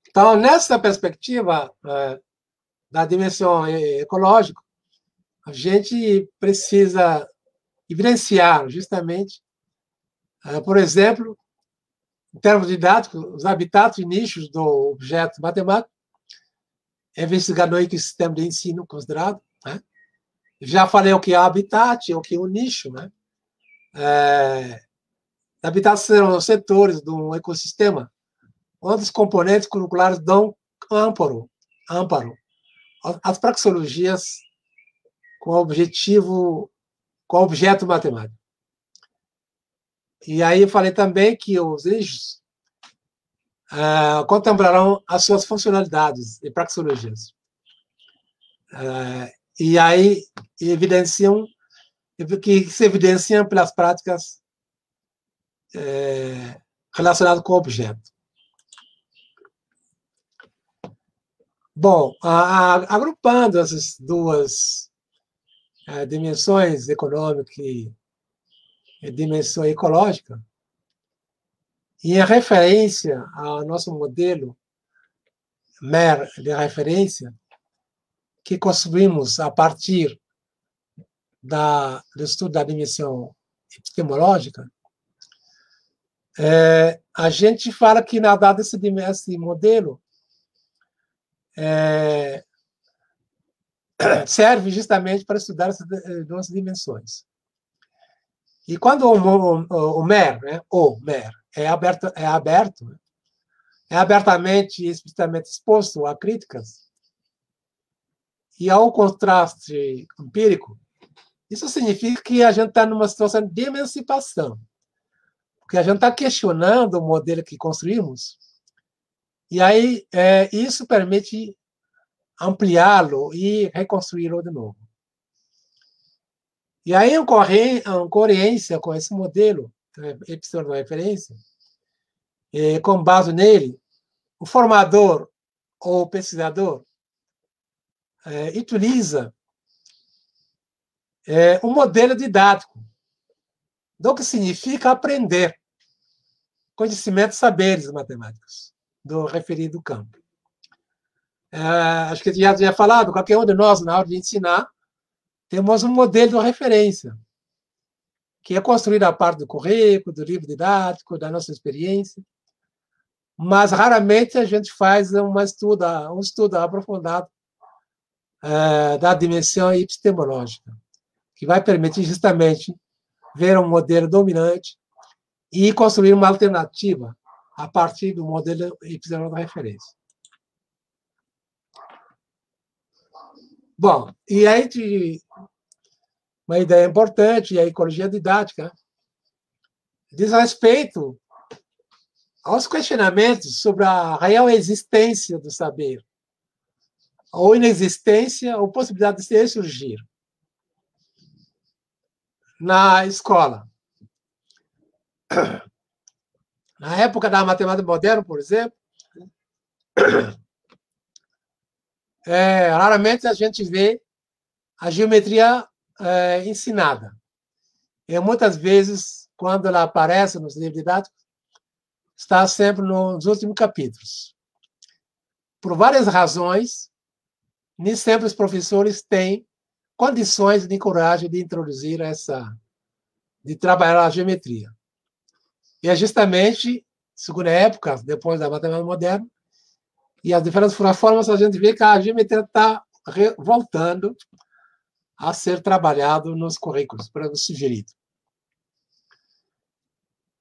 S4: Então, nessa perspectiva da dimensão ecológica, a gente precisa evidenciar justamente, por exemplo, em termos didáticos, os habitats e nichos do objeto matemático, investigando aí que sistema de ensino considerado. Né? Já falei o que é habitat, o que é o nicho. Né? Habitats são os setores de um ecossistema onde os componentes curriculares dão amparo às praxeologias com objeto matemático. E aí eu falei também que os nichos contemplarão as suas funcionalidades e praxeologias. E aí que se evidenciam pelas práticas relacionadas com o objeto. Bom, agrupando essas duas dimensões econômica e dimensão ecológica, e em referência ao nosso modelo MER de referência, que construímos a partir do estudo da dimensão epistemológica, a gente fala que, na verdade, esse modelo serve justamente para estudar essas duas dimensões. E quando o MER, né, é abertamente e explicitamente exposto a críticas e ao contraste empírico, isso significa que a gente está numa situação de emancipação, porque a gente está questionando o modelo que construímos, e aí isso permite ampliá-lo e reconstruí-lo de novo. E aí, em coerência com esse modelo epistemológico de referência, com base nele, o formador ou o pesquisador utiliza um modelo didático do que significa aprender conhecimentos, saberes matemáticos do referido campo. Acho que já tinha falado, qualquer um de nós, na hora de ensinar, temos um modelo de referência, que é construído a parte do currículo, do livro didático, da nossa experiência, mas raramente a gente faz um estudo aprofundado da dimensão epistemológica, que vai permitir justamente ver um modelo dominante e construir uma alternativa a partir do modelo epistemológico de referência. Bom, e aí uma ideia importante, a ecologia didática, diz respeito aos questionamentos sobre a real existência do saber, ou inexistência, ou possibilidade de se surgir na escola. Na época da matemática moderna, por exemplo, raramente a gente vê a geometria ensinada. E muitas vezes, quando ela aparece nos livros didáticos, está sempre nos últimos capítulos. Por várias razões, nem sempre os professores têm condições de coragem de introduzir de trabalhar a geometria. E é justamente, segundo a época, depois da matemática moderna, e as diferentes formas, a gente vê que a geometria está voltando a ser trabalhado nos currículos, para o sugerido.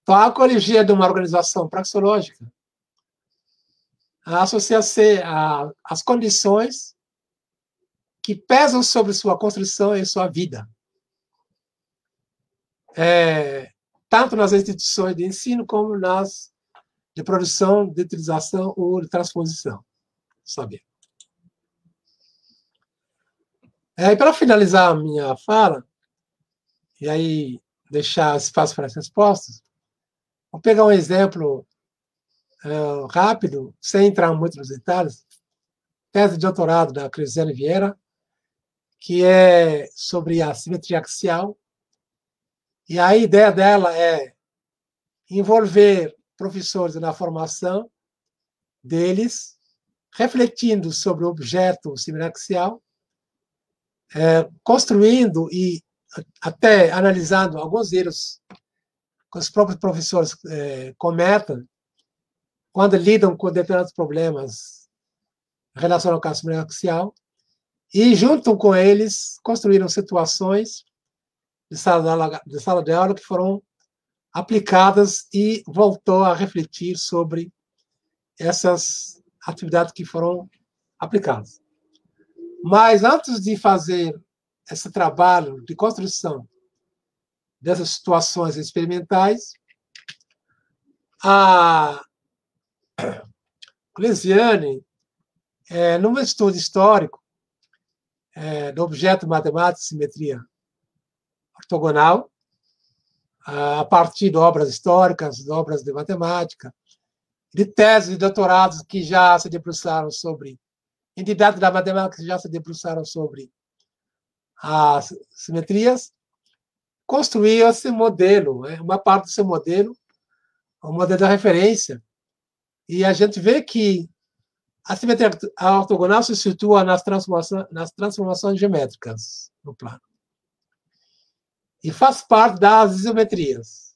S4: Então, a ecologia de uma organização praxeológica associa-se às condições que pesam sobre sua construção e sua vida. Tanto nas instituições de ensino como nas de produção, de utilização ou de transposição. Saber. E para finalizar a minha fala, e aí deixar espaço para as respostas, vou pegar um exemplo rápido, sem entrar muito nos detalhes, tese de doutorado da Crisiane Vieira, que é sobre a simetria axial, e a ideia dela é envolver professores na formação deles, refletindo sobre o objeto simetria-axial, construindo e até analisando alguns erros que os próprios professores cometem quando lidam com determinados problemas relacionados com a simetria-axial, e, junto com eles, construíram situações de sala de aula que foram aplicadas e voltou a refletir sobre essas atividades que foram aplicadas. Mas, antes de fazer esse trabalho de construção dessas situações experimentais, a Crisiane, num estudo histórico do objeto matemático de simetria ortogonal, a partir de obras históricas, de obras de matemática, de teses de doutorados que já se debruçaram sobre, entidades da matemática que já se debruçaram sobre as simetrias, construiu esse modelo, uma parte desse modelo, o modelo da referência, e a gente vê que a simetria ortogonal se situa nas transformações geométricas no plano. E faz parte das isometrias.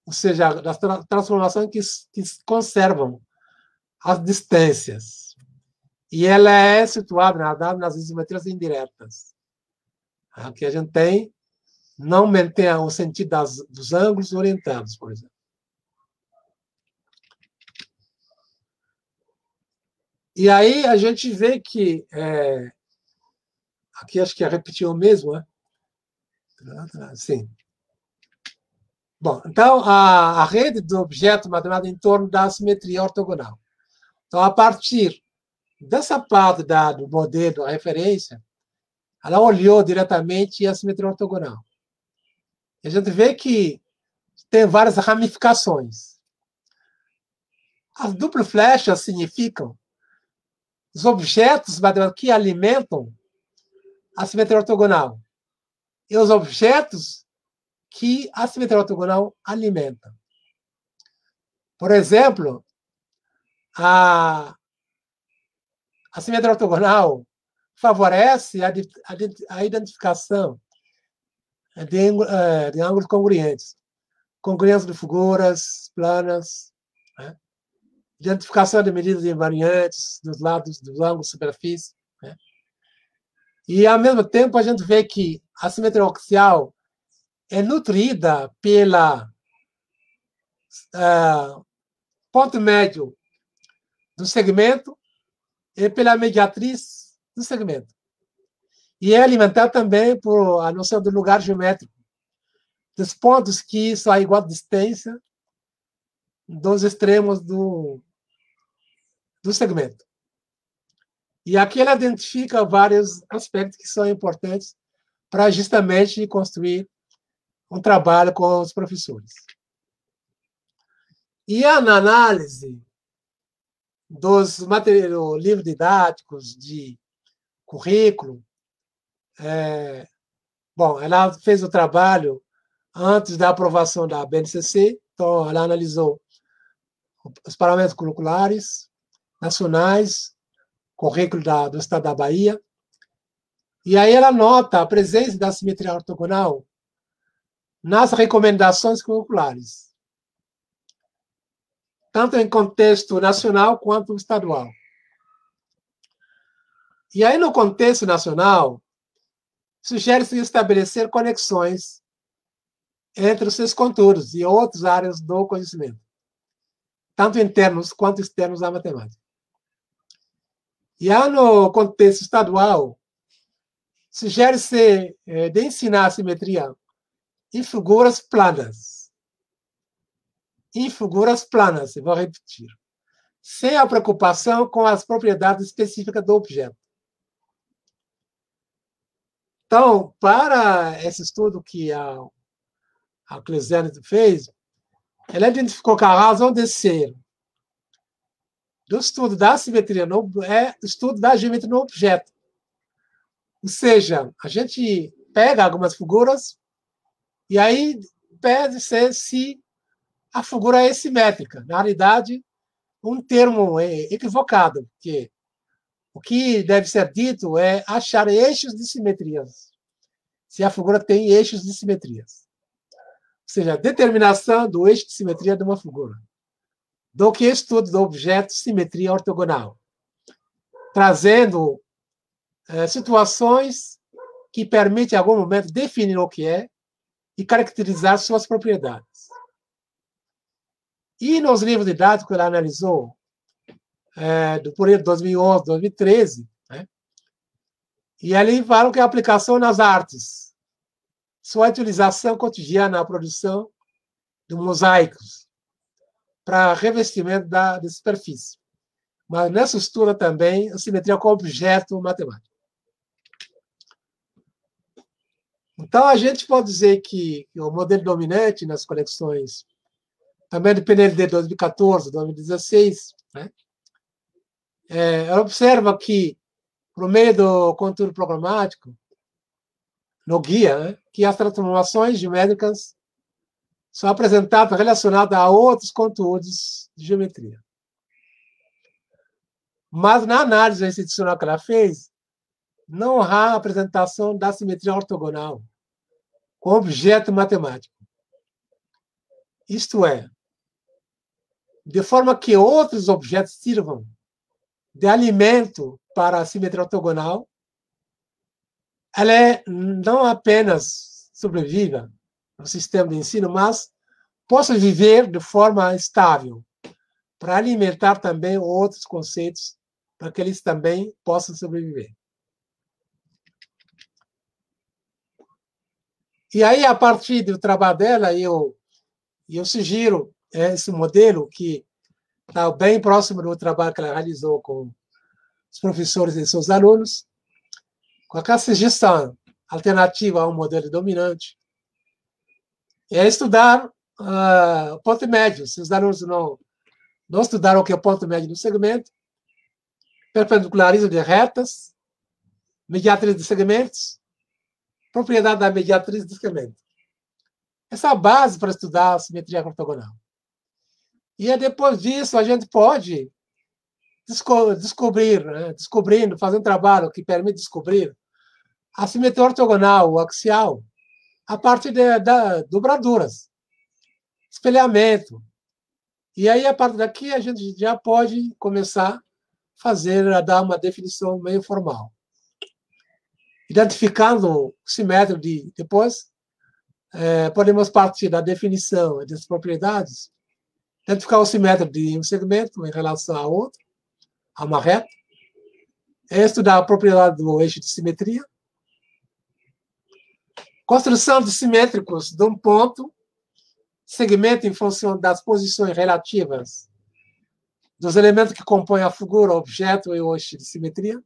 S4: Ou seja, das transformações que conservam as distâncias. E ela é situada, na verdade, nas isometrias indiretas. Aqui a gente tem, não mantém o sentido dos ângulos orientados, por exemplo. E aí a gente vê que, aqui acho que repetiu o mesmo, né? Sim. Bom, então, a rede do objeto matemático em torno da simetria ortogonal. Então, a partir dessa parte do modelo, da referência, ela olhou diretamente a simetria ortogonal. E a gente vê que tem várias ramificações. As duplas flechas significam os objetos matemáticos que alimentam a simetria ortogonal e os objetos que a simetria ortogonal alimenta. Por exemplo, a simetria ortogonal favorece a identificação de ângulos congruentes, congruência de figuras planas, né? Identificação de medidas invariantes dos lados dos ângulos de superfície, né? E, ao mesmo tempo, a gente vê que a simetria axial é nutrida pela ponto médio do segmento e pela mediatriz do segmento. E é alimentada também por a noção do lugar geométrico, dos pontos que são a igual distância dos extremos do segmento. E aqui ela identifica vários aspectos que são importantes para justamente construir um trabalho com os professores. E na análise dos livros didáticos, de currículo, bom, ela fez o trabalho antes da aprovação da BNCC, então ela analisou os parâmetros curriculares nacionais, currículo do Estado da Bahia, e aí ela nota a presença da simetria ortogonal nas recomendações curriculares, tanto em contexto nacional quanto estadual. E aí, no contexto nacional, sugere-se estabelecer conexões entre os seus contornos e outras áreas do conhecimento, tanto internos quanto externos da matemática. E no contexto estadual, sugere-se de ensinar a simetria em figuras planas. Em figuras planas, eu vou repetir. Sem a preocupação com as propriedades específicas do objeto. Então, para esse estudo que a Clesiane fez, ela identificou que a razão de ser do estudo da simetria é o estudo da geometria no objeto. Ou seja, a gente pega algumas figuras e aí pede se a figura é simétrica. Na realidade, um termo equivocado, porque o que deve ser dito é achar eixos de simetrias. Se a figura tem eixos de simetrias. Ou seja, a determinação do eixo de simetria de uma figura. Do que estudo do objeto simetria ortogonal. Trazendo situações que permitem, em algum momento, definir o que é e caracterizar suas propriedades. E nos livros didáticos que ela analisou, do período 2011, 2013, né? E ali falam que a aplicação nas artes, sua utilização cotidiana na produção de mosaicos para revestimento da superfície. Mas nessa estudo também a simetria como objeto matemático. Então, a gente pode dizer que o modelo dominante nas coleções, também do PNLD 2014, 2016, né? Ela observa que, por meio do conteúdo programático, no guia, né, que as transformações geométricas são apresentadas relacionadas a outros conteúdos de geometria. Mas, na análise institucional que ela fez, não há apresentação da simetria ortogonal com objeto matemático. Isto é, de forma que outros objetos sirvam de alimento para a simetria ortogonal, ela não apenas sobreviva no sistema de ensino, mas possa viver de forma estável, para alimentar também outros conceitos, para que eles também possam sobreviver. E aí, a partir do trabalho dela, eu sugiro esse modelo que está bem próximo do trabalho que ela realizou com os professores e seus alunos, com a sugestão alternativa a um modelo dominante, é estudar o ponto médio. Se os alunos não estudaram o que é o ponto médio do segmento, perpendicularismo de retas, mediatriz de segmentos, propriedade da mediatriz de segmento. Essa é a base para estudar a simetria ortogonal. E depois disso, a gente pode descobrindo, fazer um trabalho que permite descobrir a simetria ortogonal, o axial, a partir de dobraduras, espelhamento. E aí, a partir daqui, a gente já pode começar a dar uma definição meio formal. Identificando o simétrico depois, podemos partir da definição das propriedades, identificar o simétrico de um segmento em relação a outro, a uma reta, estudar a propriedade do eixo de simetria, construção de simétricos de um ponto, segmento em função das posições relativas dos elementos que compõem a figura, o objeto e o eixo de simetria.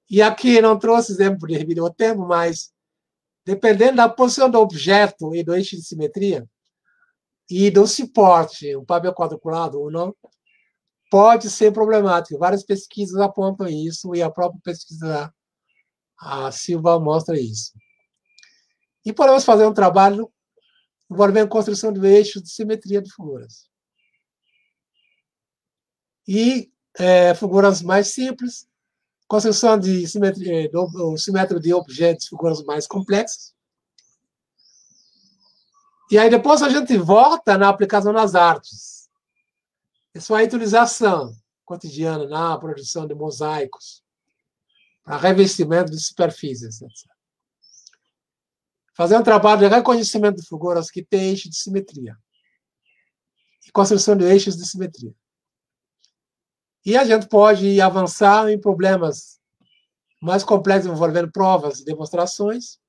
S4: E aqui não trouxe exemplo devido ao tempo, mas dependendo da posição do objeto e do eixo de simetria e do suporte, um papel quadriculado ou não, pode ser problemático. Várias pesquisas apontam isso e a própria pesquisa a Silva mostra isso. E podemos fazer um trabalho envolvendo a construção de eixos de simetria de figuras. E figuras mais simples, construção de simetria, simétrico de objetos, figuras mais complexas. E aí depois a gente volta na aplicação nas artes. Isso é a utilização cotidiana na produção de mosaicos, para revestimento de superfícies, etc. fazer um trabalho de reconhecimento de figuras que têm eixos de simetria e construção de eixos de simetria. E a gente pode avançar em problemas mais complexos envolvendo provas e demonstrações,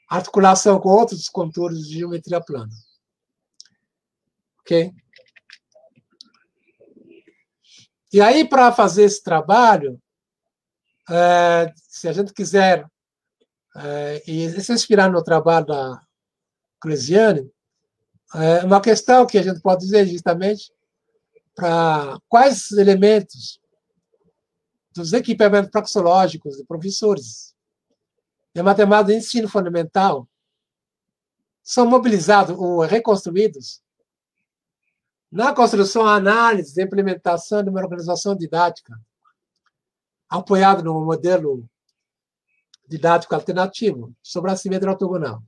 S4: articulação com outros contornos de geometria plana. Ok? E aí, para fazer esse trabalho, se a gente quiser e se inspirar no trabalho da Clesiane, uma questão que a gente pode dizer justamente para quais elementos dos equipamentos praxeológicos de professores de matemática de ensino fundamental são mobilizados ou reconstruídos na construção, análise e implementação de uma organização didática apoiada no modelo didático alternativo sobre a simetria ortogonal. Ou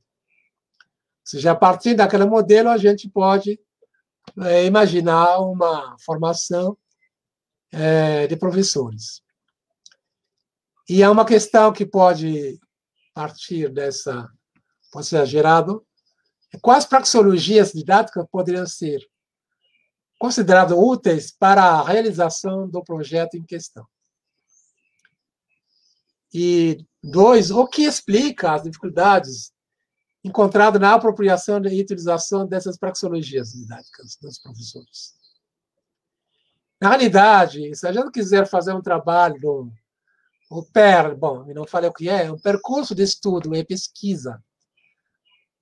S4: seja, a partir daquele modelo, a gente pode imaginar uma formação de professores. E é uma questão que pode partir dessa, pode ser gerado, quais praxeologias didáticas poderiam ser consideradas úteis para a realização do projeto em questão. E 2, o que explica as dificuldades encontradas na apropriação e utilização dessas praxeologias didáticas dos professores. Na realidade, se a gente quiser fazer um trabalho, o PER, bom, eu não falei o que é um percurso de estudo e pesquisa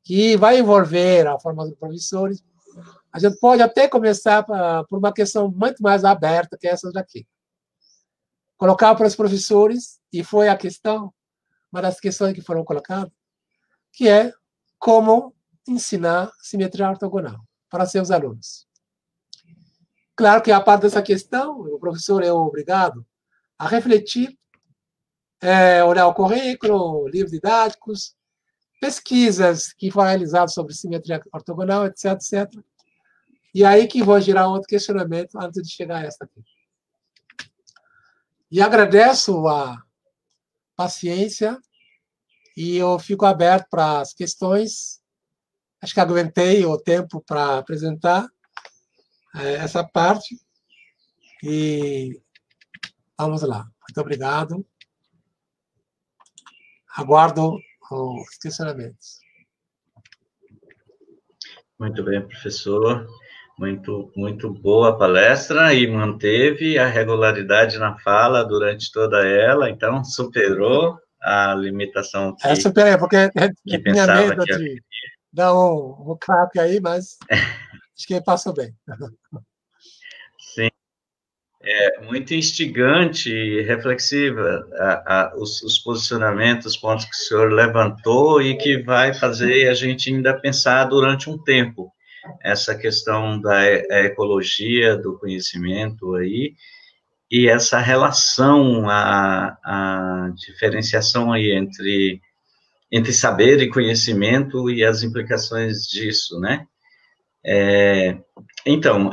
S4: que vai envolver a formação de professores, a gente pode até começar por uma questão muito mais aberta que essa daqui. Colocar para os professores, e foi a questão, uma das questões que foram colocadas, que é como ensinar simetria ortogonal para seus alunos. Claro que, a parte dessa questão, o professor é obrigado a refletir, olhar o currículo, livros didáticos, pesquisas que foram realizadas sobre simetria ortogonal, etc., etc. E aí que vou gerar outro questionamento antes de chegar a esta aqui. E agradeço a paciência e eu fico aberto para as questões. Acho que aguentei o tempo para apresentar essa parte. E vamos lá. Muito obrigado. Aguardo os questionamentos.
S3: Muito bem, professor. Muito boa a palestra e manteve a regularidade na fala durante toda ela, então superou a limitação que...
S4: superei, porque
S3: que pensava que
S4: de dar um craque aí, mas acho que passou bem.
S3: Sim, é muito instigante e reflexiva os posicionamentos, os pontos que o senhor levantou e que vai fazer a gente ainda pensar durante um tempo essa questão da ecologia do conhecimento aí, e essa relação, a diferenciação aí entre saber e conhecimento e as implicações disso, né? Então,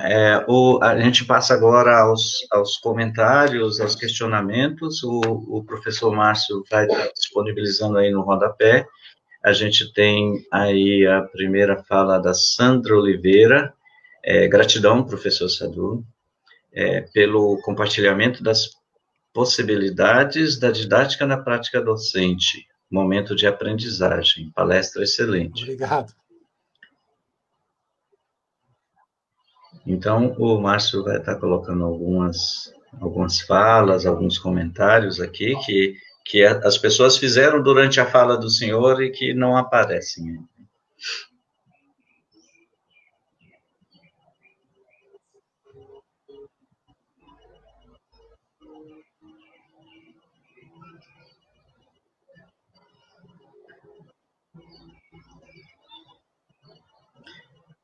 S3: a gente passa agora aos comentários, aos questionamentos, o professor Márcio vai estar disponibilizando aí no rodapé. A gente tem aí a primeira fala da Sandra Oliveira. Gratidão, professor Sadu, pelo compartilhamento das possibilidades da didática na prática docente. Momento de aprendizagem. Palestra excelente.
S4: Obrigado.
S3: Então, o Márcio vai estar colocando algumas falas, alguns comentários aqui que as pessoas fizeram durante a fala do senhor e que não aparecem.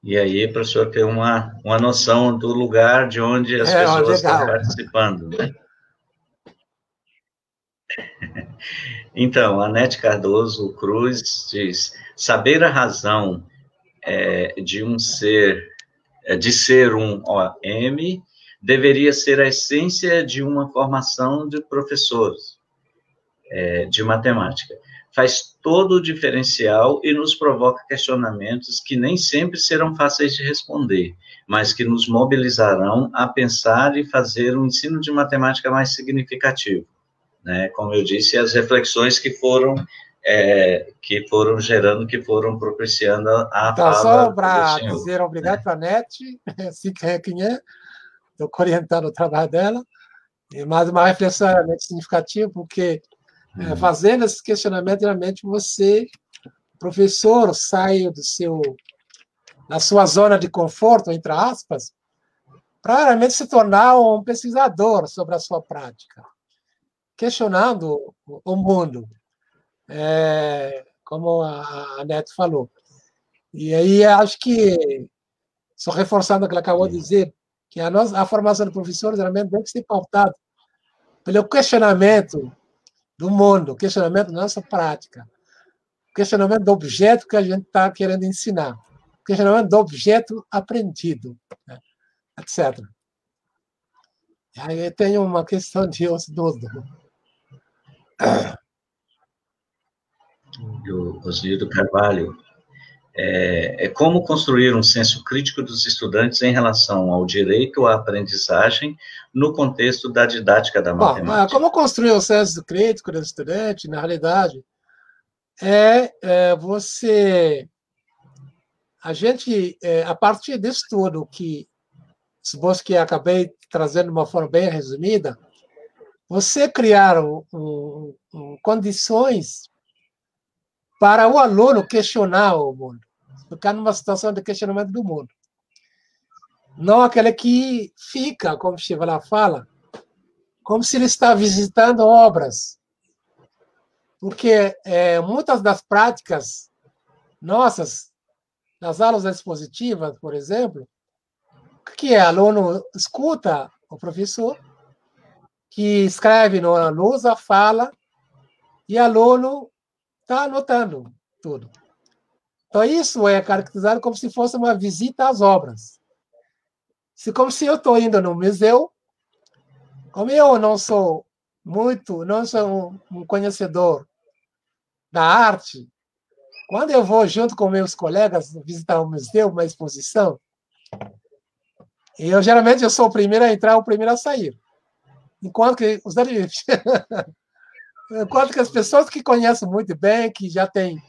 S3: E aí, para o senhor ter uma noção do lugar de onde as pessoas estão participando, né? Então, a Anete Cardoso Cruz diz: saber a razão de ser um OM deveria ser a essência de uma formação de professores. de matemática. Faz todo o diferencial e nos provoca questionamentos que nem sempre serão fáceis de responder, mas que nos mobilizarão a pensar e fazer um ensino de matemática mais significativo, né? Como eu disse, as reflexões que foram gerando, que foram propiciando a
S4: então,
S3: fala
S4: só
S3: do
S4: para
S3: senhor.
S4: dizer obrigado para a NET, assim que é quem é, estou orientando o trabalho dela, e mais uma reflexão realmente significativa, porque fazendo esse questionamento, realmente você, professor, sai da sua zona de conforto, entre aspas, para realmente se tornar um pesquisador sobre a sua prática, questionando o mundo, como a Neto falou. E aí acho que, só reforçando o que ela acabou de dizer, que a formação de professores realmente deve ser pautada pelo questionamento do mundo, questionamento da nossa prática, questionamento do objeto que a gente está querendo ensinar, questionamento do objeto aprendido, né, etc. E aí tem uma questão de osmodo.
S3: Do Osnildo Carvalho. Como construir um senso crítico dos estudantes em relação ao direito à aprendizagem no contexto da didática da matemática.
S4: Bom, como construir o senso crítico do estudante, na realidade, a partir disso tudo que acabei trazendo de uma forma bem resumida, você criar condições para o aluno questionar o mundo, ficar numa situação de questionamento do mundo. Não aquele que fica, como o Chivalá fala, como se ele está visitando obras. Porque muitas das práticas nossas, nas aulas expositivas, por exemplo, o que é? O aluno escuta o professor, que escreve na lousa, fala, e o aluno está anotando tudo. Então, isso é caracterizado como se fosse uma visita às obras. Como se eu estou indo no museu, como eu não sou um conhecedor da arte, quando eu vou junto com meus colegas visitar um museu, uma exposição, geralmente eu sou o primeiro a entrar, o primeiro a sair. Enquanto que as pessoas que conhecem muito bem, que já têm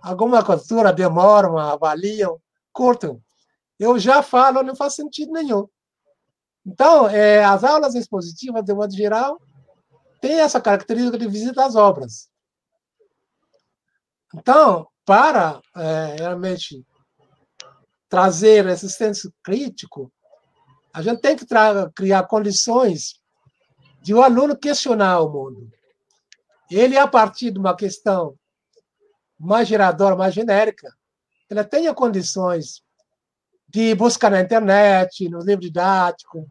S4: alguma cultura, demoram, avaliam, curtam, eu já falo, não faz sentido nenhum. Então, as aulas expositivas, de modo geral, têm essa característica de visita às obras. Então, para realmente trazer esse senso crítico, a gente tem que criar condições de o aluno questionar o mundo. Ele, a partir de uma questão mais geradora, mais genérica, ele tenha condições de buscar na internet, no livro didático,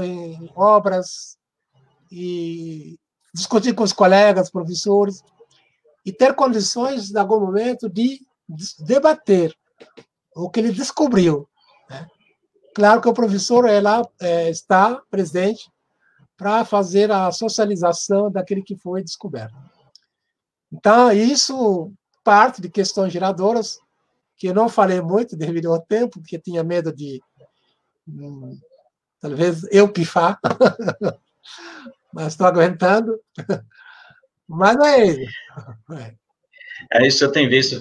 S4: em obras, e discutir com os colegas, professores, e ter condições, em algum momento, de debater o que ele descobriu, né? Claro que o professor está presente para fazer a socialização daquele que foi descoberto. Então, isso parte de questões geradoras, que eu não falei muito devido ao tempo, porque tinha medo de, talvez, eu pifar, mas estou aguentando. Mas não é isso.
S3: Isso eu tenho visto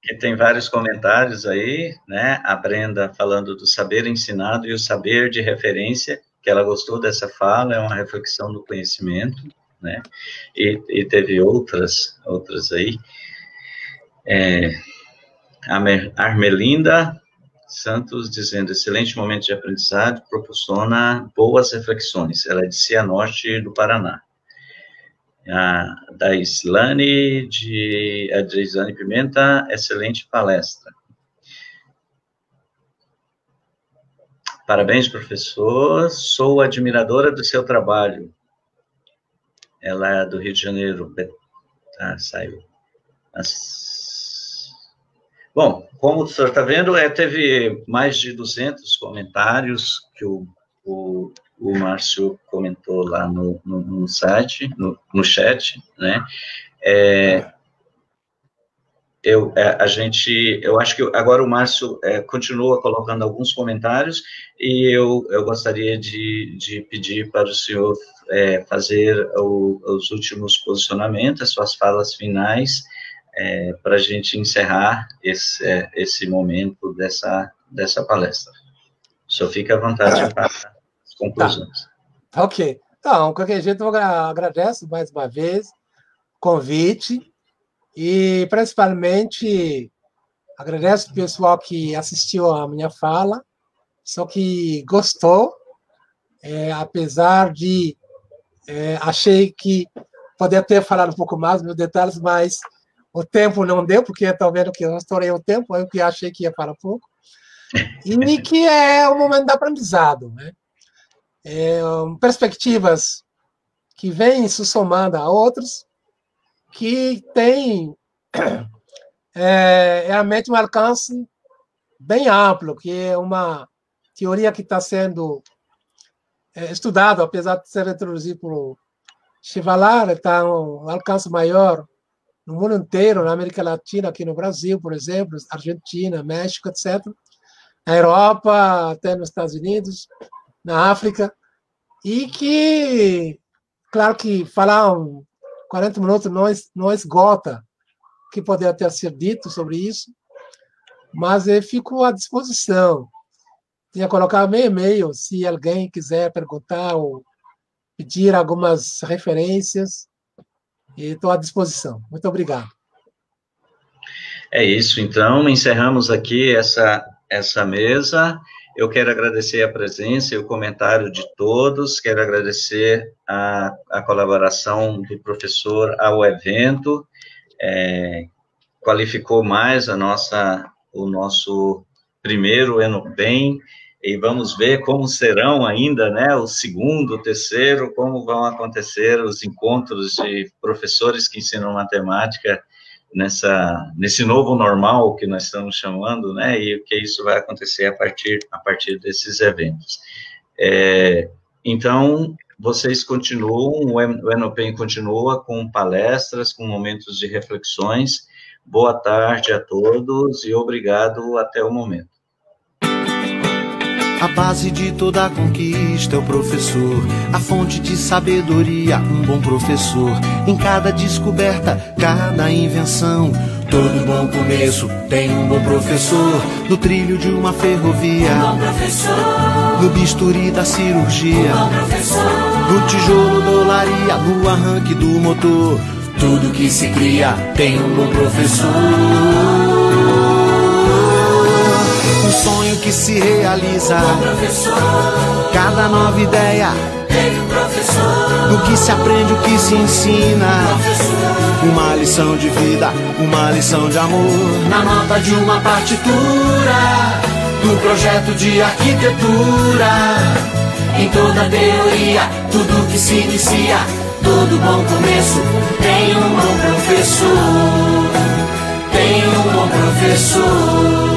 S3: que tem vários comentários aí, né? A Brenda falando do saber ensinado e o saber de referência, que ela gostou dessa fala, é uma reflexão do conhecimento, né? E teve outras aí. A Armelinda Santos dizendo, excelente momento de aprendizado, proporciona boas reflexões. Ela é de Cianorte, do Paraná. Da Islane Pimenta, excelente palestra. Parabéns, professor. Sou admiradora do seu trabalho. Ela é do Rio de Janeiro. Saiu. Bom, como o senhor está vendo, teve mais de 200 comentários que o Márcio comentou lá no site, no chat, né? Eu acho que agora o Márcio continua colocando alguns comentários e eu gostaria de pedir para o senhor fazer os últimos posicionamentos, as suas falas finais, para a gente encerrar esse momento dessa palestra. O senhor fica à vontade para as conclusões.
S4: Tá. Ok. Então, de qualquer jeito, eu agradeço mais uma vez o convite e, principalmente, agradeço o pessoal que assistiu à minha fala, só que gostou, apesar de achei que poderia ter falado um pouco mais meus detalhes, mas o tempo não deu, porque estão vendo que eu estourei o tempo, eu que achei que ia falar pouco, e que é o momento do aprendizado, né? Perspectivas que vêm se somando a outros, que têm realmente um alcance bem amplo, que é uma teoria que está sendo estudada, apesar de ser introduzida por Chevalier, está um alcance maior no mundo inteiro, na América Latina, aqui no Brasil, por exemplo, Argentina, México, etc. Na Europa, até nos Estados Unidos, na África, e que, claro que falar 40 minutos não esgota o que poderia ter sido dito sobre isso, mas eu fico à disposição. Tinha colocado meu e-mail, se alguém quiser perguntar ou pedir algumas referências, e estou à disposição. Muito obrigado.
S3: É isso, então, encerramos aqui essa mesa. Eu quero agradecer a presença e o comentário de todos, quero agradecer a colaboração do professor ao evento, qualificou mais o nosso primeiro ENOPEM, e vamos ver como serão ainda, né, o segundo, o terceiro, como vão acontecer os encontros de professores que ensinam matemática nesse novo normal que nós estamos chamando, né, e o que isso vai acontecer a partir desses eventos. Então, vocês continuam, o ENOPEM continua com palestras, com momentos de reflexões. Boa tarde a todos e obrigado até o momento.
S1: A base de toda conquista é o professor, a fonte de sabedoria, um bom professor. Em cada descoberta, cada invenção, todo bom começo tem um bom professor. No trilho de uma ferrovia,
S2: um bom professor.
S1: No bisturi da cirurgia,
S2: Um bom professor.
S1: no tijolo da olaria, no arranque do motor. Tudo que se cria tem um bom professor. Um sonho que se realiza,
S2: Bom professor.
S1: cada nova ideia,
S2: Tem um professor.
S1: no que se aprende, o que se ensina.
S2: Professor.
S1: Uma lição de vida, uma lição de amor. Na nota de uma partitura,
S2: Do projeto de arquitetura. Em toda teoria, tudo que se inicia, todo bom começo tem um bom professor. Tem um bom professor.